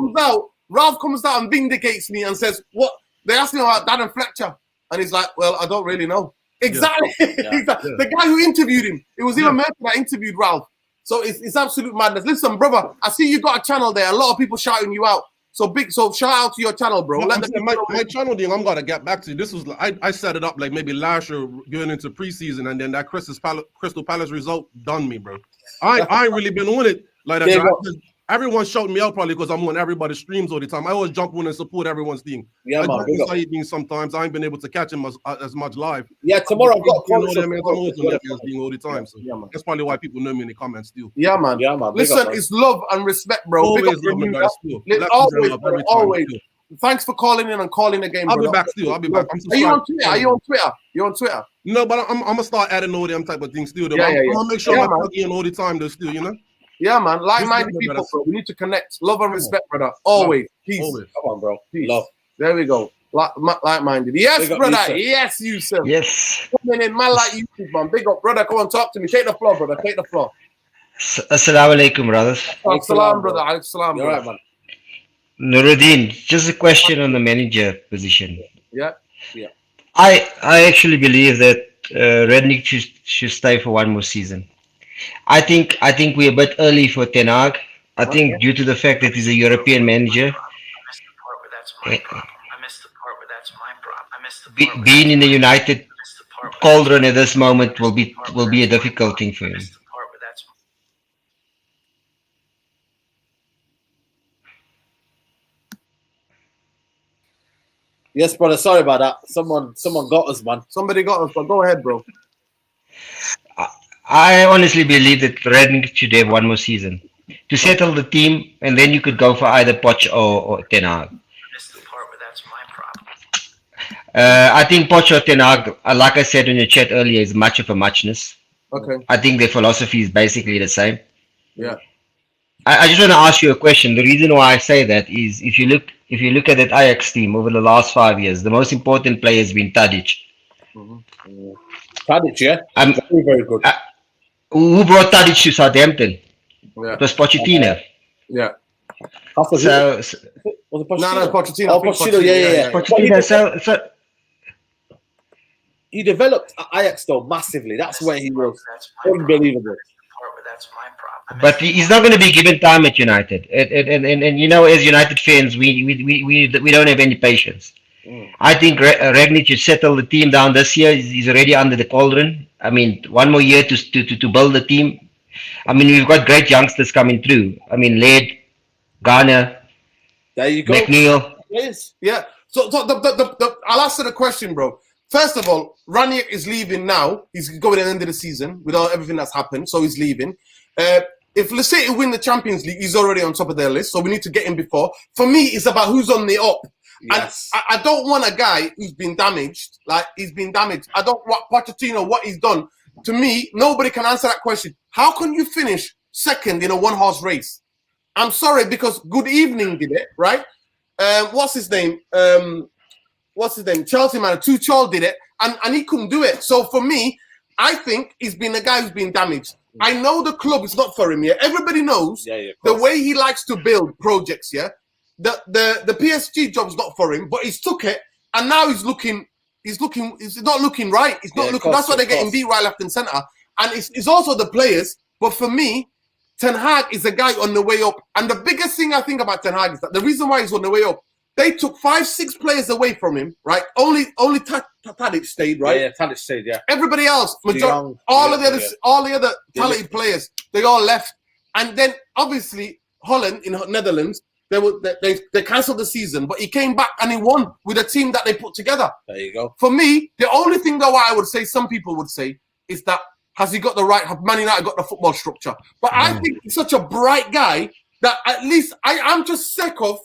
Ralph comes out and vindicates me and says, "What?" They asked me about Dan and Fletcher, and he's like, "Well, I don't really know." Exactly. The guy who interviewed him, it was even Murphy that interviewed Ralph. So it's absolute madness. Listen, brother, I see you got a channel there. A lot of people shouting you out. So shout out to your channel, bro. My channel thing, I'm gonna get back to. This was I set it up like maybe last year going into preseason, and then that Crystal Palace result done me, bro. I ain't really been on it like that. Everyone's shouting me out probably because I'm on everybody's streams all the time. I always jump on and support everyone's thing. Yeah, man. Sometimes I ain't been able to catch him as much live. Yeah, tomorrow I've got all the time. So that's probably why people know me in the comments still. Yeah, man. Listen, it's love and respect, bro. Always always. Thanks for calling in and calling again. I'll be back still. I'll be back. Are you on Twitter? You're on Twitter? No, but I'm gonna start adding all them type of things still. I'm gonna make sure I'm in all the time though still, you know. Yeah, man. Like-minded people, bro. We need to connect. Love and respect, brother. Always. Peace. Come on, bro. Peace. Love. There we go. Like-minded. Yes, brother. Yes, Yusuf. Yes. Coming in, man, like Yusuf, man. Big up, brother. Come on, talk to me. Take the floor, brother. Take the floor. Assalamu alaikum, brothers. Assalam, brother. Assalam, brother. Right, man. Nuruddin, just a question on the manager position. Yeah. I actually believe that Rednick should stay for one more season. I think we're a bit early for Ten Hag. I think due to the fact that he's a European manager. Being in the United cauldron at this moment will be a difficult thing for him. Yes, brother. Sorry about that. Someone got us, man. Somebody got us, but go ahead, bro. I honestly believe that Rednick should have one more season to settle the team, and then you could go for either Poch or Ten Hag. I think Poch or Ten Hag, like I said in your chat earlier, is much of a muchness. Okay. I think their philosophy is basically the same. Yeah. I just want to ask you a question. The reason why I say that is if you look at that Ajax team over the last 5 years, the most important player has been Tadic. Tadic, yeah? Very, very good. Who brought Tadic to Southampton? Yeah. It was Pochettino. Yeah. So, was it Pochettino? No, Pochettino. Oh, Pochettino, yeah. Pochettino, so he developed Ajax though massively. That's where he was unbelievable. But he's not going to be given time at United, and you know, as United fans, we don't have any patience. I think Ragnick should settle the team down this year. He's already under the cauldron. I mean, one more year to build the team. I mean, we've got great youngsters coming through. I mean, Laird, Garner, there you go, McNeil. Yes, yeah. So I'll answer the question, bro. First of all, Ranić is leaving now. He's going at the end of the season without everything that's happened, so he's leaving. If let's say he win the Champions League, he's already on top of their list, so we need to get him before. For me, it's about who's on the up. Yes. And I don't want a guy who's been damaged. Like, he's been damaged. I don't want Pochettino, what he's done. To me, nobody can answer that question. How can you finish second in a one-horse race? I'm sorry, because Good Evening did it, right? What's his name? Chelsea man, Tuchel did it, and he couldn't do it. So for me, I think he's been a guy who's been damaged. I know the club is not for him, yeah. Everybody knows the way he likes to build projects, yeah. The PSG job's not for him, but he's took it, and now he's not looking right. He's not looking. That's why they're getting beat right, left, and center. And it's also the players. But for me, Ten Hag is a guy on the way up. And the biggest thing I think about Ten Hag is that the reason why he's on the way up, they took 5-6 players away from him, right? Only Tadic stayed, right? Yeah, Tadic stayed, yeah. Everybody else, all the other talented players, they all left. And then obviously Holland in Netherlands, they cancelled the season, but he came back and he won with a team that they put together. There you go. For me, the only thing though I would say, some people would say, is that have Man United got the football structure? But I think he's such a bright guy that at least I'm just sick of.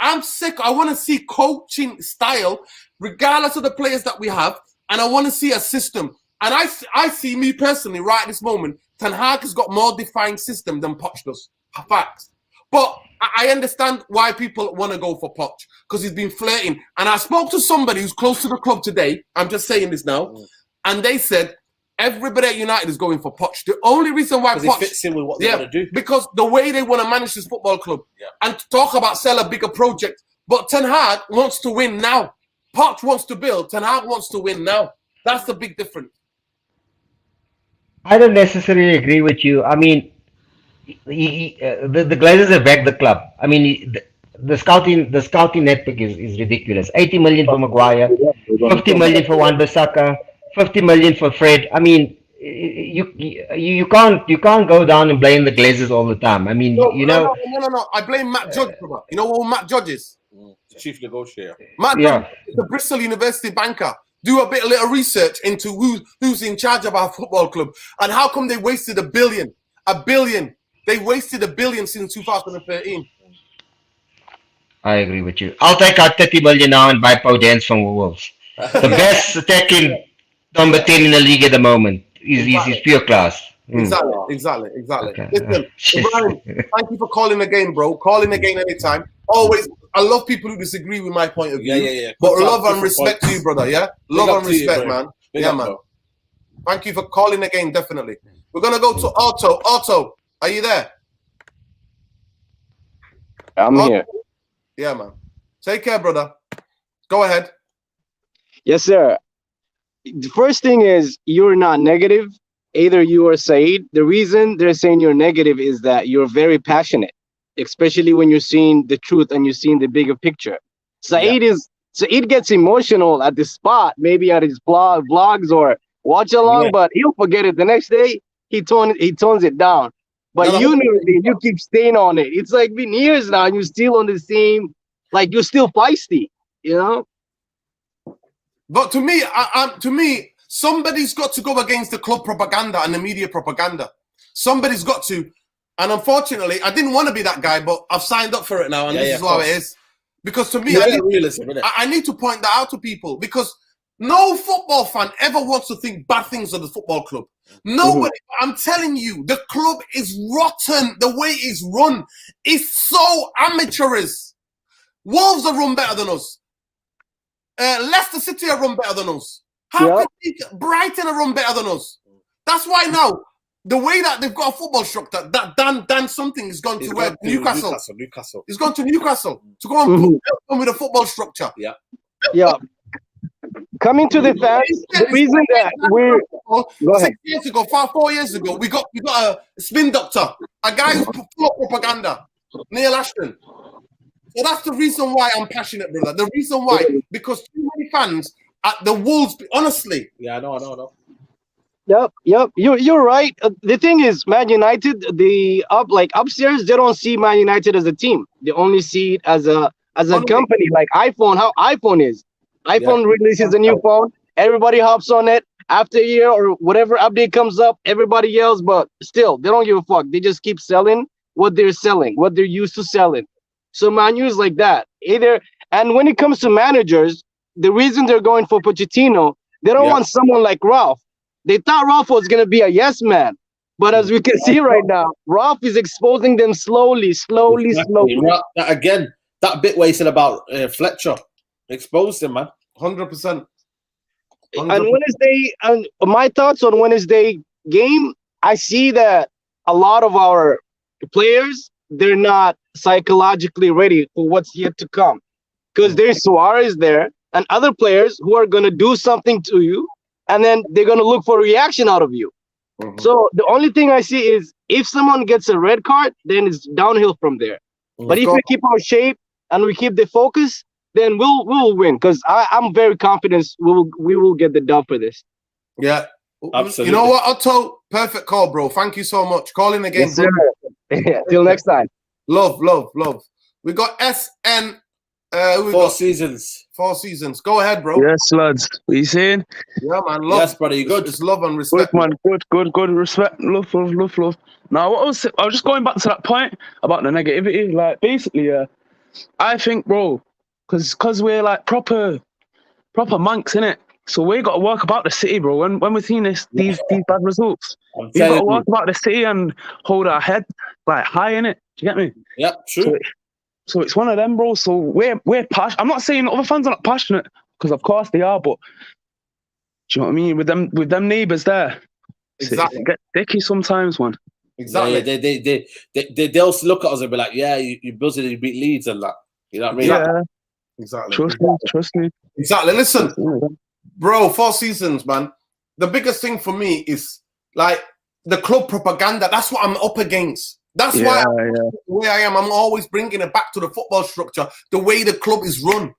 I'm sick. I want to see coaching style, regardless of the players that we have, and I want to see a system. And I see, me personally, right at this moment, Ten Hag has got more defined system than Poch does. Facts. But I understand why people want to go for Poch, because he's been flirting. And I spoke to somebody who's close to the club today. I'm just saying this now. And they said, everybody at United is going for Poch. The only reason why Poch fits in with what they want to do. Because the way they want to manage this football club and talk about sell a bigger project. But Ten Hag wants to win now. Poch wants to build. Ten Hag wants to win now. That's the big difference. I don't necessarily agree with you. I mean, the Glazers have backed the club. I mean, the scouting network is ridiculous. 80 million for Maguire, 50 million for Wan-Bissaka, 50 million for Fred. I mean, you can't go down and blame the Glazers all the time. I mean, No. I blame Matt Judge for that. You know who Matt Judge is? Chief negotiator. Matt Judge is the Bristol University banker. Do a little research into who's in charge of our football club and how come they wasted $1 billion. $1 billion. They wasted $1 billion since 2013. I agree with you. I'll take out 30 million now and buy Podence from Wolves. The best attacking number 10 in the league at the moment. He's pure class. Exactly. Okay. Listen, Ibrahim, thank you for calling again, bro. Calling again anytime. Always, I love people who disagree with my point of view. Yeah. But love and respect to you, brother. Yeah, love and respect, man. Yeah, man. Thank you for calling again. Definitely. We're gonna go to Otto. Otto, are you there? I'm here. Yeah, man. Take care, brother. Go ahead. Yes, sir. The first thing is you're not negative. Either you or Saeed. The reason they're saying you're negative is that you're very passionate, especially when you're seeing the truth and you're seeing the bigger picture. Saeed gets emotional at the spot, maybe at his vlogs or watch along, but he'll forget it the next day. He tones it down. But you keep staying on it. It's like been years now, and you're still on the same. Like you're still feisty, you know. But to me, somebody's got to go against the club propaganda and the media propaganda. Somebody's got to. And unfortunately, I didn't want to be that guy, but I've signed up for it now, and this is how it is. Because to me, I need to point that out to people, because no football fan ever wants to think bad things of the football club. Nobody. I'm telling you, the club is rotten. The way it's run is so amateurish. Wolves are run better than us. Leicester City are run better than us. How can Brighton are run better than us? That's why now, the way that they've got a football structure, that Dan something is going to Newcastle. He's gone to Newcastle to go and put with a football structure. Yeah. Coming to the fans, the reason that we're 6 years ago, 4 years ago, we got a spin doctor, a guy who's full of propaganda, Neil Ashton. So that's the reason why I'm passionate, brother. The reason why, because too many fans at the Wolves, honestly. Yeah, I know. Yep. You're right. The thing is, Man United, upstairs, they don't see Man United as a team. They only see it as a company, like iPhone. How iPhone is. iPhone releases a new phone. Everybody hops on it. After a year or whatever update comes up, everybody yells, but still, they don't give a fuck. They just keep selling what they're selling, what they're used to selling. So Man U is like that. And when it comes to managers, the reason they're going for Pochettino, they don't want someone like Ralph. They thought Ralph was going to be a yes man. But as we can see right now, Ralph is exposing them slowly. Again, that bit where he said about Fletcher, exposed him, man. 100%. And Wednesday, and my thoughts on Wednesday game, I see that a lot of our players, they're not psychologically ready for what's yet to come. Because there's Suarez there and other players who are going to do something to you, and then they're going to look for a reaction out of you. So the only thing I see is if someone gets a red card, then it's downhill from there. But if we keep our shape and we keep the focus, then we'll win. Because I'm very confident we will get the dub for this. Yeah, absolutely. You know what, Otto? Perfect call, bro. Thank you so much. Calling again. Yes, till next time. Love. We got SN. 4 seasons. 4 seasons. Go ahead, bro. Yes, lads. What are you saying? Yeah, man. Love. Yes, brother. You good? It's love and respect. Good, man. Good. Respect. Love. Now, I was just going back to that point about the negativity. Like, basically, I think, bro, because we're like proper monks, innit? So we got to work about the city, bro. When we're seeing these bad results, we've got to work about the city and hold our head like high, innit? Do you get me? Yeah, true. So it's one of them, bro. So we're passionate. I'm not saying other fans are not passionate, because of course they are, but do you know what I mean? With them neighbours there, exactly. It gets dicky sometimes, man. Exactly. Yeah, they'll look at us and be like, "Yeah, you buzzing, you beat Leeds and that." You know what I mean? Yeah. Exactly. Trust me. Exactly. Listen, bro. 4 seasons, man. The biggest thing for me is like the club propaganda. That's what I'm up against. That's why the way I am. I'm always bringing it back to the football structure, the way the club is run.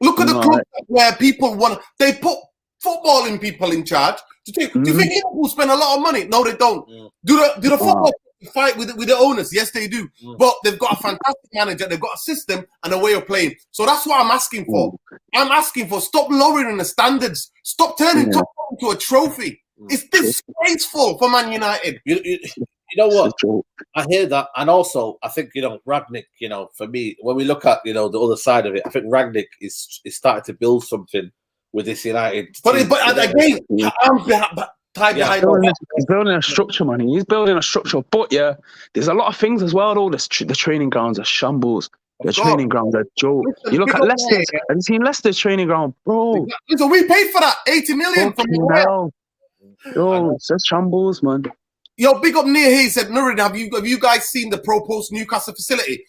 Look at the club where people they put footballing people in charge. Do you think Liverpool spend a lot of money? No, they don't. Do the football fight with the owners? Yes, they do. But they've got a fantastic manager. They've got a system and a way of playing. So that's what I'm asking for. I'm asking for stop lowering the standards. Stop turning Tottenham into a trophy. It's disgraceful for Man United. You know what? I hear that, and also I think Rangnick. For me, when we look at the other side of it, I think Rangnick is starting to build something with this United. But again, tied behind. He's building a structure, man. He's building a structure. But yeah, there's a lot of things as well. Though the training grounds are shambles. The training grounds are joke. You look at Leicester's. Have you seen Leicester's training ground, bro? Listen, we paid for that 80 million from the Yo, it's just shambles, man. Yo, big up near here. He said, Nurin, have you guys seen the proposed Newcastle facility?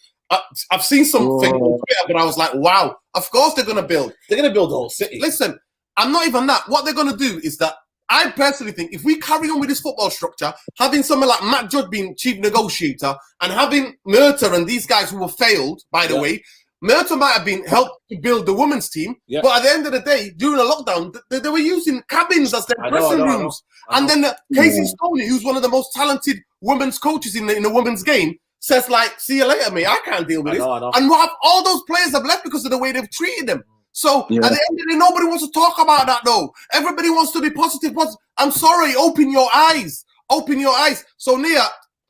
I've seen something on Twitter, but I was like, wow, of course they're going to build. They're going to build the whole city. Listen, I'm not even that. What they're going to do is that I personally think if we carry on with this football structure, having someone like Matt Judd being chief negotiator and having Murta and these guys who were failed, by the way, Murta might have been helped to build the women's team, but at the end of the day, during the lockdown, they were using cabins as their dressing rooms. And then Casey Stoney, who's one of the most talented women's coaches in the women's game, says like, see you later, mate, I can't deal with this. And all those players have left because of the way they've treated them. So at the end of the day, nobody wants to talk about that though. Everybody wants to be positive. I'm sorry, open your eyes. Open your eyes. So Nia,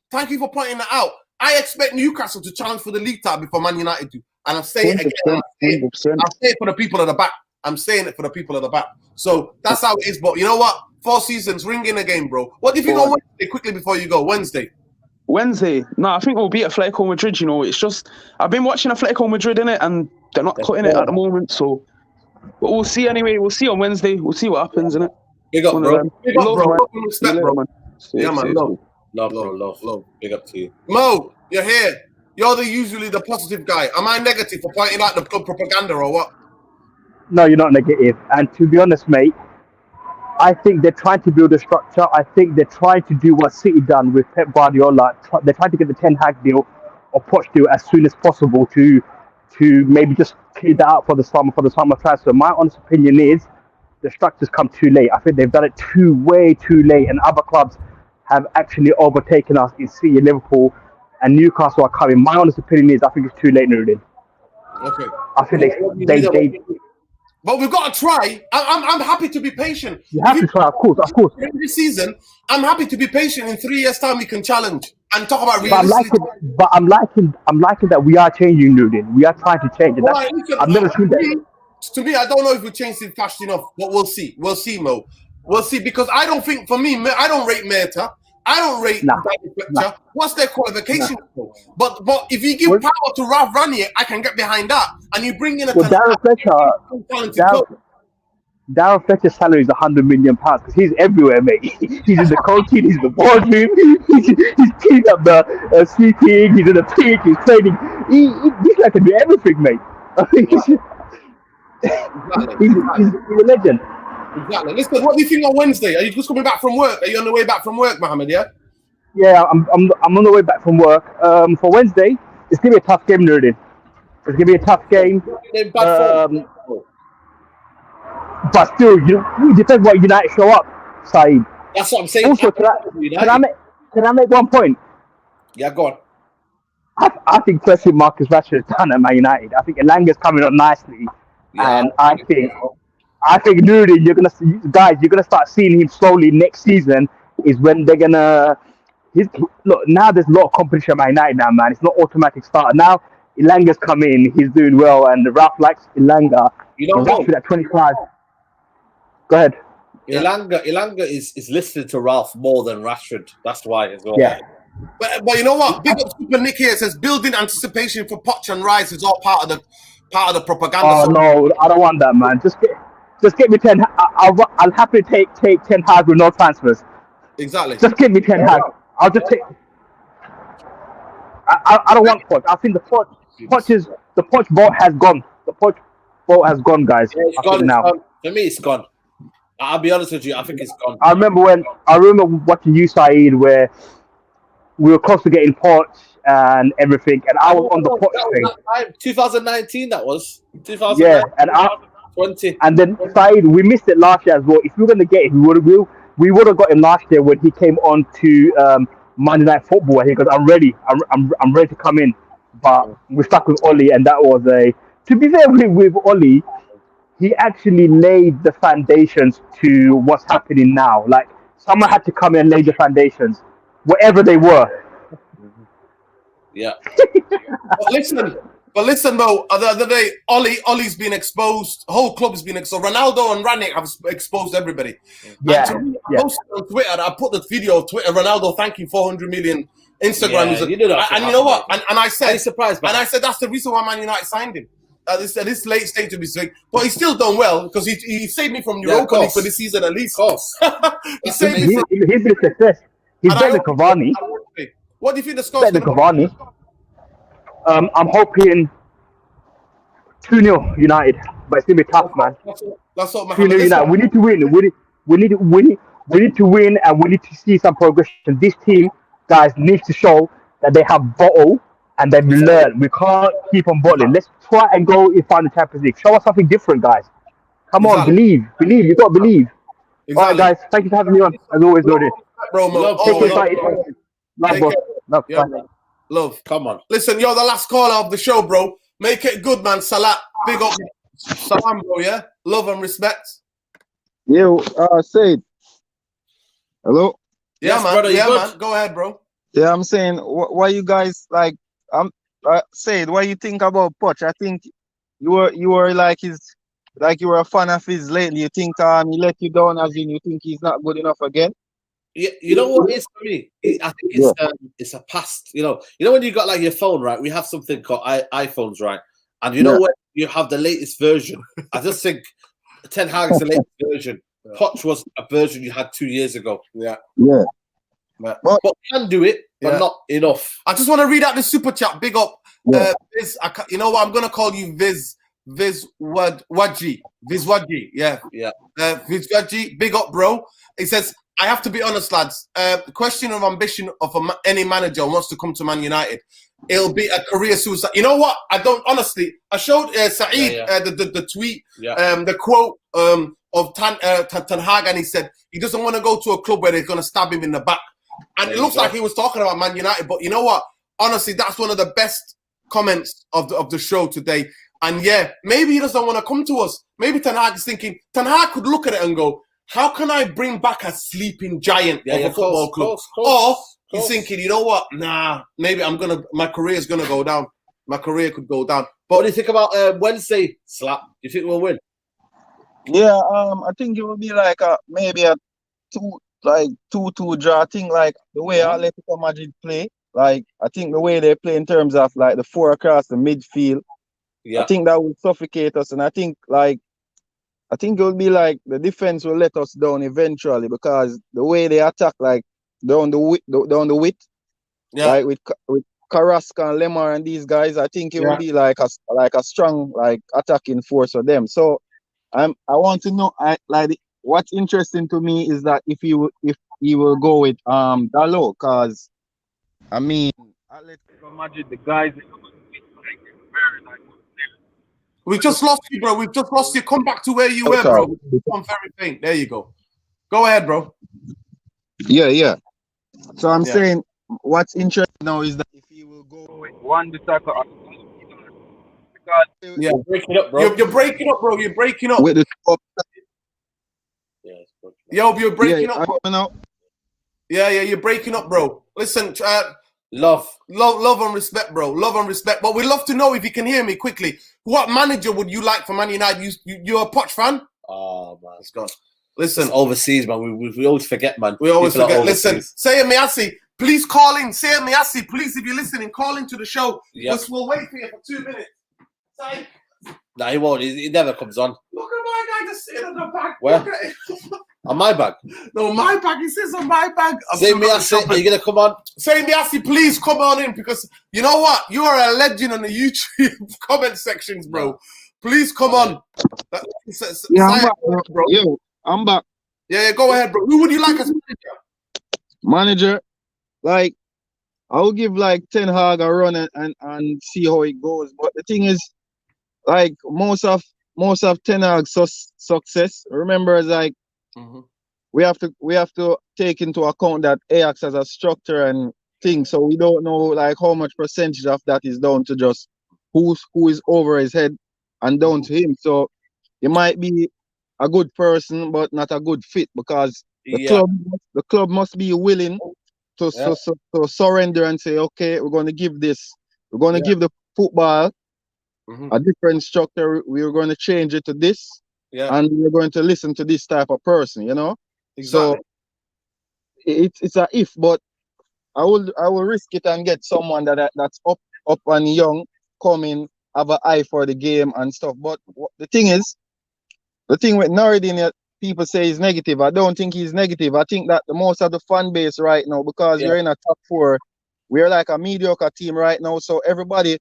thank you for pointing that out. I expect Newcastle to challenge for the league title before Man United do. And I'm saying it again. I'll say it for the people at the back. I'm saying it for the people at the back. So that's how it is. But you know what? 4 seasons, ring in again, bro. What do you think on Wednesday? Quickly before you go, Wednesday. No, I think we'll beat Atletico Madrid. You know, it's just I've been watching Atletico Madrid in it, and they're not cutting it at the moment. So, but we'll see anyway. We'll see on Wednesday. We'll see what happens in it. Big up, bro. Big up, bro. Respect, bro. Yeah, man. Love. Big up to you, Mo. You're here. You're usually the positive guy. Am I negative for pointing out the club propaganda or what? No, you're not negative. And to be honest, mate, I think they're trying to build a structure. I think they're trying to do what City done with Pep Guardiola. They're trying to get the Ten Hag deal or Poch deal as soon as possible to maybe just clear that out for the summer transfer. My honest opinion is the structure's come too late. I think they've done it way too late, and other clubs have actually overtaken us in City, Liverpool, and Newcastle are coming. My honest opinion is I think it's too late, Nuruddin. Okay. I think they but we've got to try. I'm happy to be patient. You have to try, of course. This season, I'm happy to be patient. In 3 years' time, we can challenge and talk about realistic. But I'm liking that we are changing, Nuruddin. We are trying to change it. I've never seen that. To me, I don't know if we changed it fast enough, but we'll see. We'll see, Mo. We'll see, because I don't think, for me, I don't rate Meta. I don't rate Fletcher. What's their qualification? But if you give power to Ralph Ranier, I can get behind that. And you bring in a Darren Fletcher's salary is £100 million because he's everywhere, mate. He's in the coaching, he's in the boardroom, he's cleaning up the sleeping, he's in the peak, he's training. He's like to do everything, mate. He's a legend. Exactly. Listen, what do you think on Wednesday? Are you just coming back from work? Are you on the way back from work, Mohammed? Yeah. Yeah, I'm on the way back from work. For Wednesday, it's gonna be a tough game, Nuruddin. It's gonna be a tough game. But still, it depends what United show up, Saeed. That's what I'm saying. Also, can I make one point? Yeah, go on. I think pressing Marcus Rashford is done at Man United. I think Elanga's coming on nicely, and I think Nuruddin, you're gonna start seeing him slowly next season. Is when they're gonna. Look, now there's a lot of competition at Man United now, man. It's not automatic starter now. Elanga's come in, he's doing well, and Ralph likes Elanga. Rashford at 25. Go ahead. Elanga is listening to Ralph more than Rashford. That's why as well. Yeah. But you know what? Big up Super Nick here says building anticipation for Poch and Rice is all part of the propaganda. Oh no, I don't want that, man. Just get me 10. I'll happily take 10 Hag with no transfers. Exactly. Just give me 10 Hag. I'll just take. I don't want Poch. I think the Poch boat has gone. The Poch boat has gone, guys. Yeah, it's gone now. For me, it's gone. I'll be honest with you. I think it's gone. I remember watching you, Saeed, where we were close to getting Poch and everything, and I was on the Poch thing. 2019, that was. 2019. Yeah, and 20. And then Saeed, we missed it last year as well. If we were going to get him, we would have got him last year when he came on to Monday Night Football. I think because I'm ready. I'm ready to come in, but we're stuck with Oli, and that was a. To be fair with Oli, he actually laid the foundations to what's happening now. Like someone had to come in and lay the foundations, whatever they were. Yeah. Listen, But listen, Mo, the other day, Ollie's been exposed. The whole club has been exposed. Ronaldo and Ranić have exposed everybody. Yeah, And to me, I posted on Twitter, I put the video of Twitter, Ronaldo thanking 400 million Instagram. Yeah, you know that and you know what? mate. And I said, surprised by I said that's the reason why Man United signed him. At this late stage of his thing. But he's still done well because he saved me from Europa League for this season at least. Of course. He saved me from... He's been a success. He's better than Cavani. What do you think the score's Better than Cavani. I'm hoping 2-0 United, but it's gonna be tough, man. That's what 2-0 United. We need to win. We need to win, and we need to see some progression. This team, guys, needs to show that they have bottle and they've learned. We can't keep on bottling. Let's try and go and find the Champions League. Show us something different, guys. Come on, believe. You got to believe. All right, guys. Thank you for having me on. As always, Lord. Bro, Mo. Love. Come on. Listen, you're the last caller of the show, bro. Make it good, man. Salat. Big up. Salam, bro, yeah? Love and respect. Yo, Said. Hello? Yeah, man. Brother, man. Go ahead, bro. Yeah, I'm saying, why you guys, like, Said, what you think about Poch? I think you were like you were a fan of his lately. You think he let you down, as in you think he's not good enough again? Yeah, you know what it is for me? I think it's a past. You know when you got like your phone, right? We have something called iPhones, right? And you know when you have the latest version. I just think Ten Hag is the latest version. Poch was a version you had 2 years ago. Yeah. But can do it, but not enough. I just want to read out the super chat. Big up, Viz. You know what? I'm gonna call you Viz Wadji. Viz Wadji. Yeah. Viz Wadji. Big up, bro. He says, I have to be honest, lads. Question of ambition of any manager who wants to come to Man United. It'll be a career suicide. You know what? I don't honestly. I showed Saeed the tweet, the quote of Ten Hag, and he said he doesn't want to go to a club where they're going to stab him in the back. And it looks like he was talking about Man United. But you know what? Honestly, that's one of the best comments of the show today. And yeah, maybe he doesn't want to come to us. Maybe Ten Hag is thinking. Ten Hag could look at it and go, how can I bring back a sleeping giant of a football club? Or he's thinking, you know what? Nah, maybe my career is gonna go down. My career could go down. But what do you think about Wednesday slap? Do you think we'll win? Yeah, I think it will be like maybe a 2-2 draw. I think like the way Atletico Madrid play, like I think the way they play in terms of like the 4 across the midfield, I think that will suffocate us, and I think it will be like the defense will let us down eventually because the way they attack, like down the width, like with Carrasco and Lemar and these guys, I think it will be like a strong like attacking force for them. So I want to know, what's interesting to me is that if he will go with Dalot, because I mean Atletico Madrid, the guys. We've just lost you, bro. We've just lost you. Come back to where you were, bro. I'm very faint. There you go. Go ahead, bro. Yeah. So I'm saying what's interesting now is that if he will go with one attacker, because you're breaking up, bro. You're breaking up, bro. You're breaking up. With the top. Yo, you're breaking up, bro. Now. Yeah, you're breaking up, bro. Listen, love and respect, bro. Love and respect. But we'd love to know if you can hear me quickly. What manager would you like for Man United? You're a Poch fan? Oh man, it's gone. Listen, it's overseas, man. We always forget, man. We always forget. Listen, Sayed Miasi, please call in. Sayed Miasi, please, if you're listening, call into the show. Because we'll wait for you for 2 minutes. Sayed. No, he won't. He never comes on. Look at my guy just sitting on the back. Where? On my bag? No, my bag. He sits on my bag. Sayed Miasi, are you going to come on? Sayed Miasi, please come on in because you know what? You are a legend on the YouTube comment sections, bro. Please come on. I'm back, bro. Yo, I'm back. Yeah, go ahead, bro. Who would you like as manager? Like, I will give like Ten Hag a run and see how it goes. But the thing is, like most of Ten Hag's success, remember, is like we have to take into account that Ajax has a structure and things, so we don't know like how much percentage of that is down to just who is over his head and down to him. So he might be a good person, but not a good fit because the club must be willing to surrender and say, okay, we're going to give the football a different structure. We were going to change it to this, and we're going to listen to this type of person. You know, exactly. So it's a if, but I will risk it and get someone that's up and young, coming, have an eye for the game and stuff. But the thing with Nureddin, people say he's negative. I don't think he's negative. I think that the most of the fan base right now, because we're in a top 4, we're like a mediocre team right now. So everybody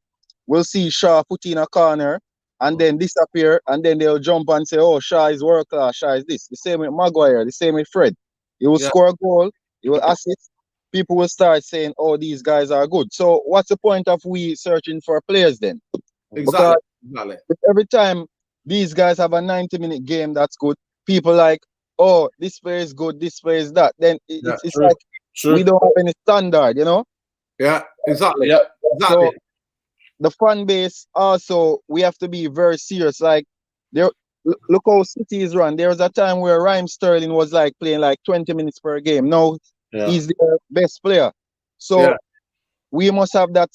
will see Shaw put in a corner and then disappear, and then they'll jump and say, "Oh, Shaw is world class. Shaw is this." The same with Maguire. The same with Fred. He will score a goal. He will assist. People will start saying, "Oh, these guys are good." So what's the point of we searching for players then? Exactly. Because every time these guys have a 90-minute game that's good, people like, "Oh, this player is good, this player is that." Then it's like we don't have any standard, you know? Yeah, exactly. Yeah, exactly. So the fan base also, we have to be very serious. Like, look how City is run. There was a time where Raheem Sterling was like playing like 20 minutes per game. Now he's the best player. So we must have that,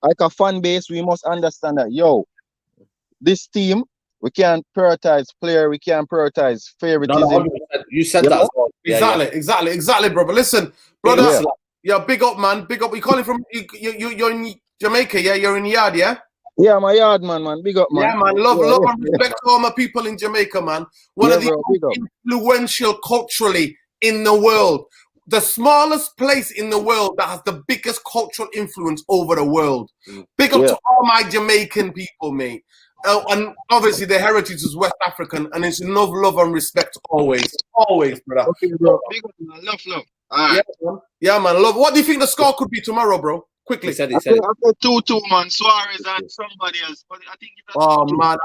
like a fan base. We must understand that, this team, we can't prioritize player. We can't prioritize favoritism. You said that as well. Exactly, brother. Listen, brother. Yeah, big up, man. Big up. You calling from you're in Jamaica, yeah? You're in Yard, yeah? Yeah, my Yard, man. Big up, man. Yeah, man. Love and respect to all my people in Jamaica, man. One of the most influential culturally in the world. The smallest place in the world that has the biggest cultural influence over the world. Big up to all my Jamaican people, mate. And obviously the heritage is West African, and it's enough love and respect always. Always, brother. Okay, bro. Big up, man. Love. Yeah, man. Love. What do you think the score could be tomorrow, bro? Quickly. I said 2-2, man. Suarez and somebody else. But I think man,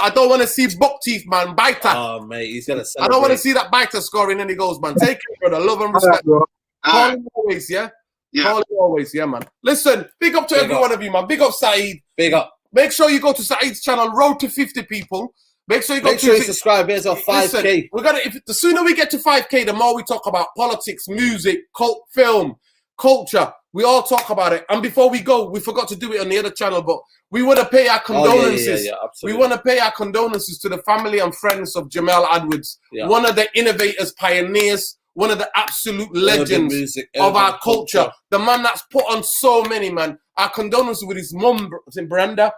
I don't want to see buck teeth, man. Biter. Oh, mate, he's gonna celebrate. I don't want to see that Biter scoring any goals, man. Take it, brother. Love and respect. Call him always, yeah? Call him always, yeah, man. Listen, big up to every one of you, man. Big up Saeed. Big up. Make sure you go to Saeed's channel, Road to 50 people. Make sure you subscribe. There's our 5K. Listen, the sooner we get to 5K, the more we talk about politics, music, film, culture. We all talk about it. And before we go, we forgot to do it on the other channel, but we want to pay our condolences. We want to pay our condolences to the family and friends of Jamal Edwards, one of the innovators, pioneers, one of the absolute legends of our culture. The man that's put on so many, man. Our condolences with his mum, Brenda,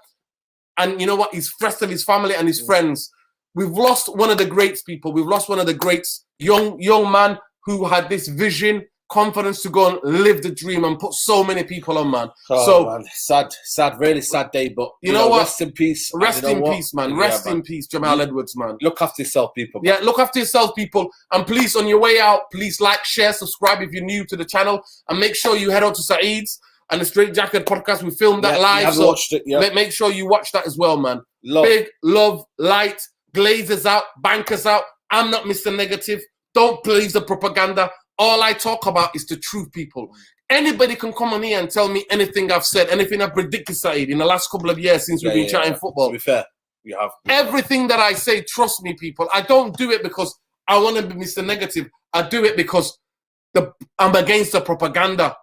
and you know what? His rest of his family and his friends. We've lost one of the greats, people. We've lost one of the greats, young man who had this vision, confidence to go and live the dream and put so many people on, man. Man. Sad, really sad day. But you know what? Rest in peace. Rest in peace, man. Rest in peace, Jamal Edwards, man. Look after yourself, people. Man. Yeah, look after yourself, people. And please, on your way out, please like, share, subscribe if you're new to the channel, and make sure you head out to Saeed's and the Straight Jacket podcast. We filmed that live, so watched it, make sure you watch that as well, man. Big love, light, glazers out, bankers out. I'm not Mr. Negative. Don't believe the propaganda. All I talk about is the truth, people. Anybody can come on here and tell me anything I've said, anything I've predicted, Saeed, in the last couple of years since we've been chatting football. To be fair, you have. Everything that I say, trust me, people. I don't do it because I want to be Mr. Negative. I do it because I'm against the propaganda.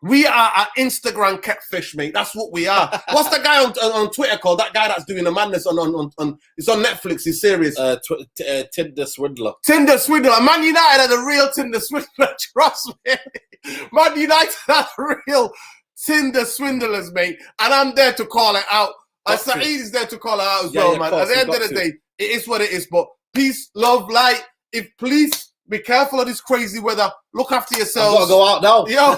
We are an Instagram catfish, mate. That's what we are. What's the guy on Twitter called? That guy that's doing the madness on it's on Netflix. His series. Tinder Swindler. Tinder Swindler. Man United are the real Tinder Swindler. Trust me. Man United are the real Tinder Swindlers, mate. And I'm there to call it out. Saeed is there to call it out as well, man. At the end of the day, it is what it is. But peace, love, light. Please be careful of this crazy weather. Look after yourselves. I've got to go out now. Yo,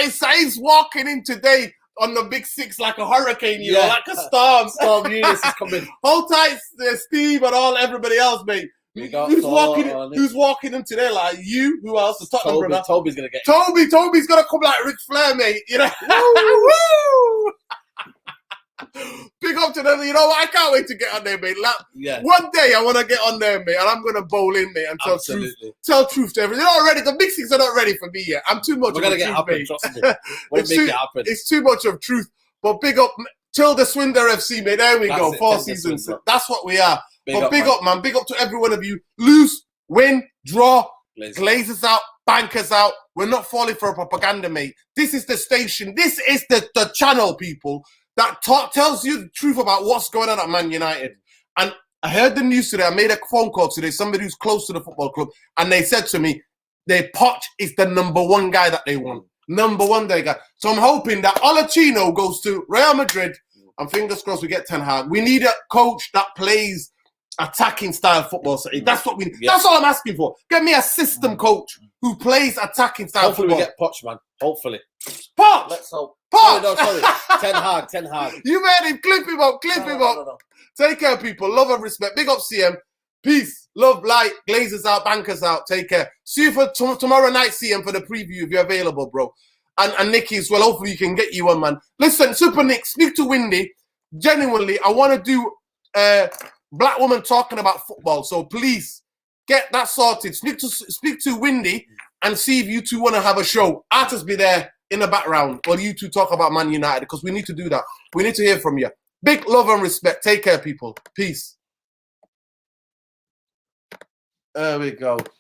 Saeed's walking in today on the big six like a hurricane, you know, like a storm. Storm Eunice is coming. Hold tight, Steve and everybody else, mate. Who's walking in today? Like you? Who else? The Tottenham brother. Toby's gonna get. Toby's gonna come like Ric Flair, mate. You know. Woo! Big up to them. You know what? I can't wait to get on there, mate. One day I want to get on there, mate, and I'm gonna bowl in, mate, and tell truth to everything. They're not ready. The big six are not ready for me yet. I'm too much. We're gonna get happen. Trust me. We'll make it happen. It's too much of truth. But big up Tilda Swindler FC, mate. There we go. 4 seasons. That's what we are. Big up, man. Big up to every one of you. Lose, win, draw, Glazers out, bankers out. We're not falling for a propaganda, mate. This is the station. This is the channel, people. that tells you the truth about what's going on at Man United. And I heard the news today. I made a phone call today, somebody who's close to the football club, and they said to me, Poch is the #1 guy that they want. #1 guy. So I'm hoping that Olachino goes to Real Madrid, and fingers crossed we get Ten Hag. We need a coach that plays attacking style football. So that's what we. That's all I'm asking for. Get me a system coach who plays attacking style Hopefully football. we get Poch, man. Hopefully. Poch. Let's hope. Poch. No, sorry. Ten Hag. You made him. Clip him up. No. Take care, people. Love and respect. Big up, CM. Peace. Love, light. Glazers out. Bankers out. Take care. See you for tomorrow night, CM, for the preview if you're available, bro. And Nicky as well. Hopefully you can get you one, man. Listen, Super Nick, speak to Windy. Genuinely, I want to do Black Woman talking about football. So please get that sorted. Speak to Windy and see if you two want to have a show. Artists be there in the background while you two talk about Man United, because we need to do that. We need to hear from you. Big love and respect. Take care, people. Peace. There we go.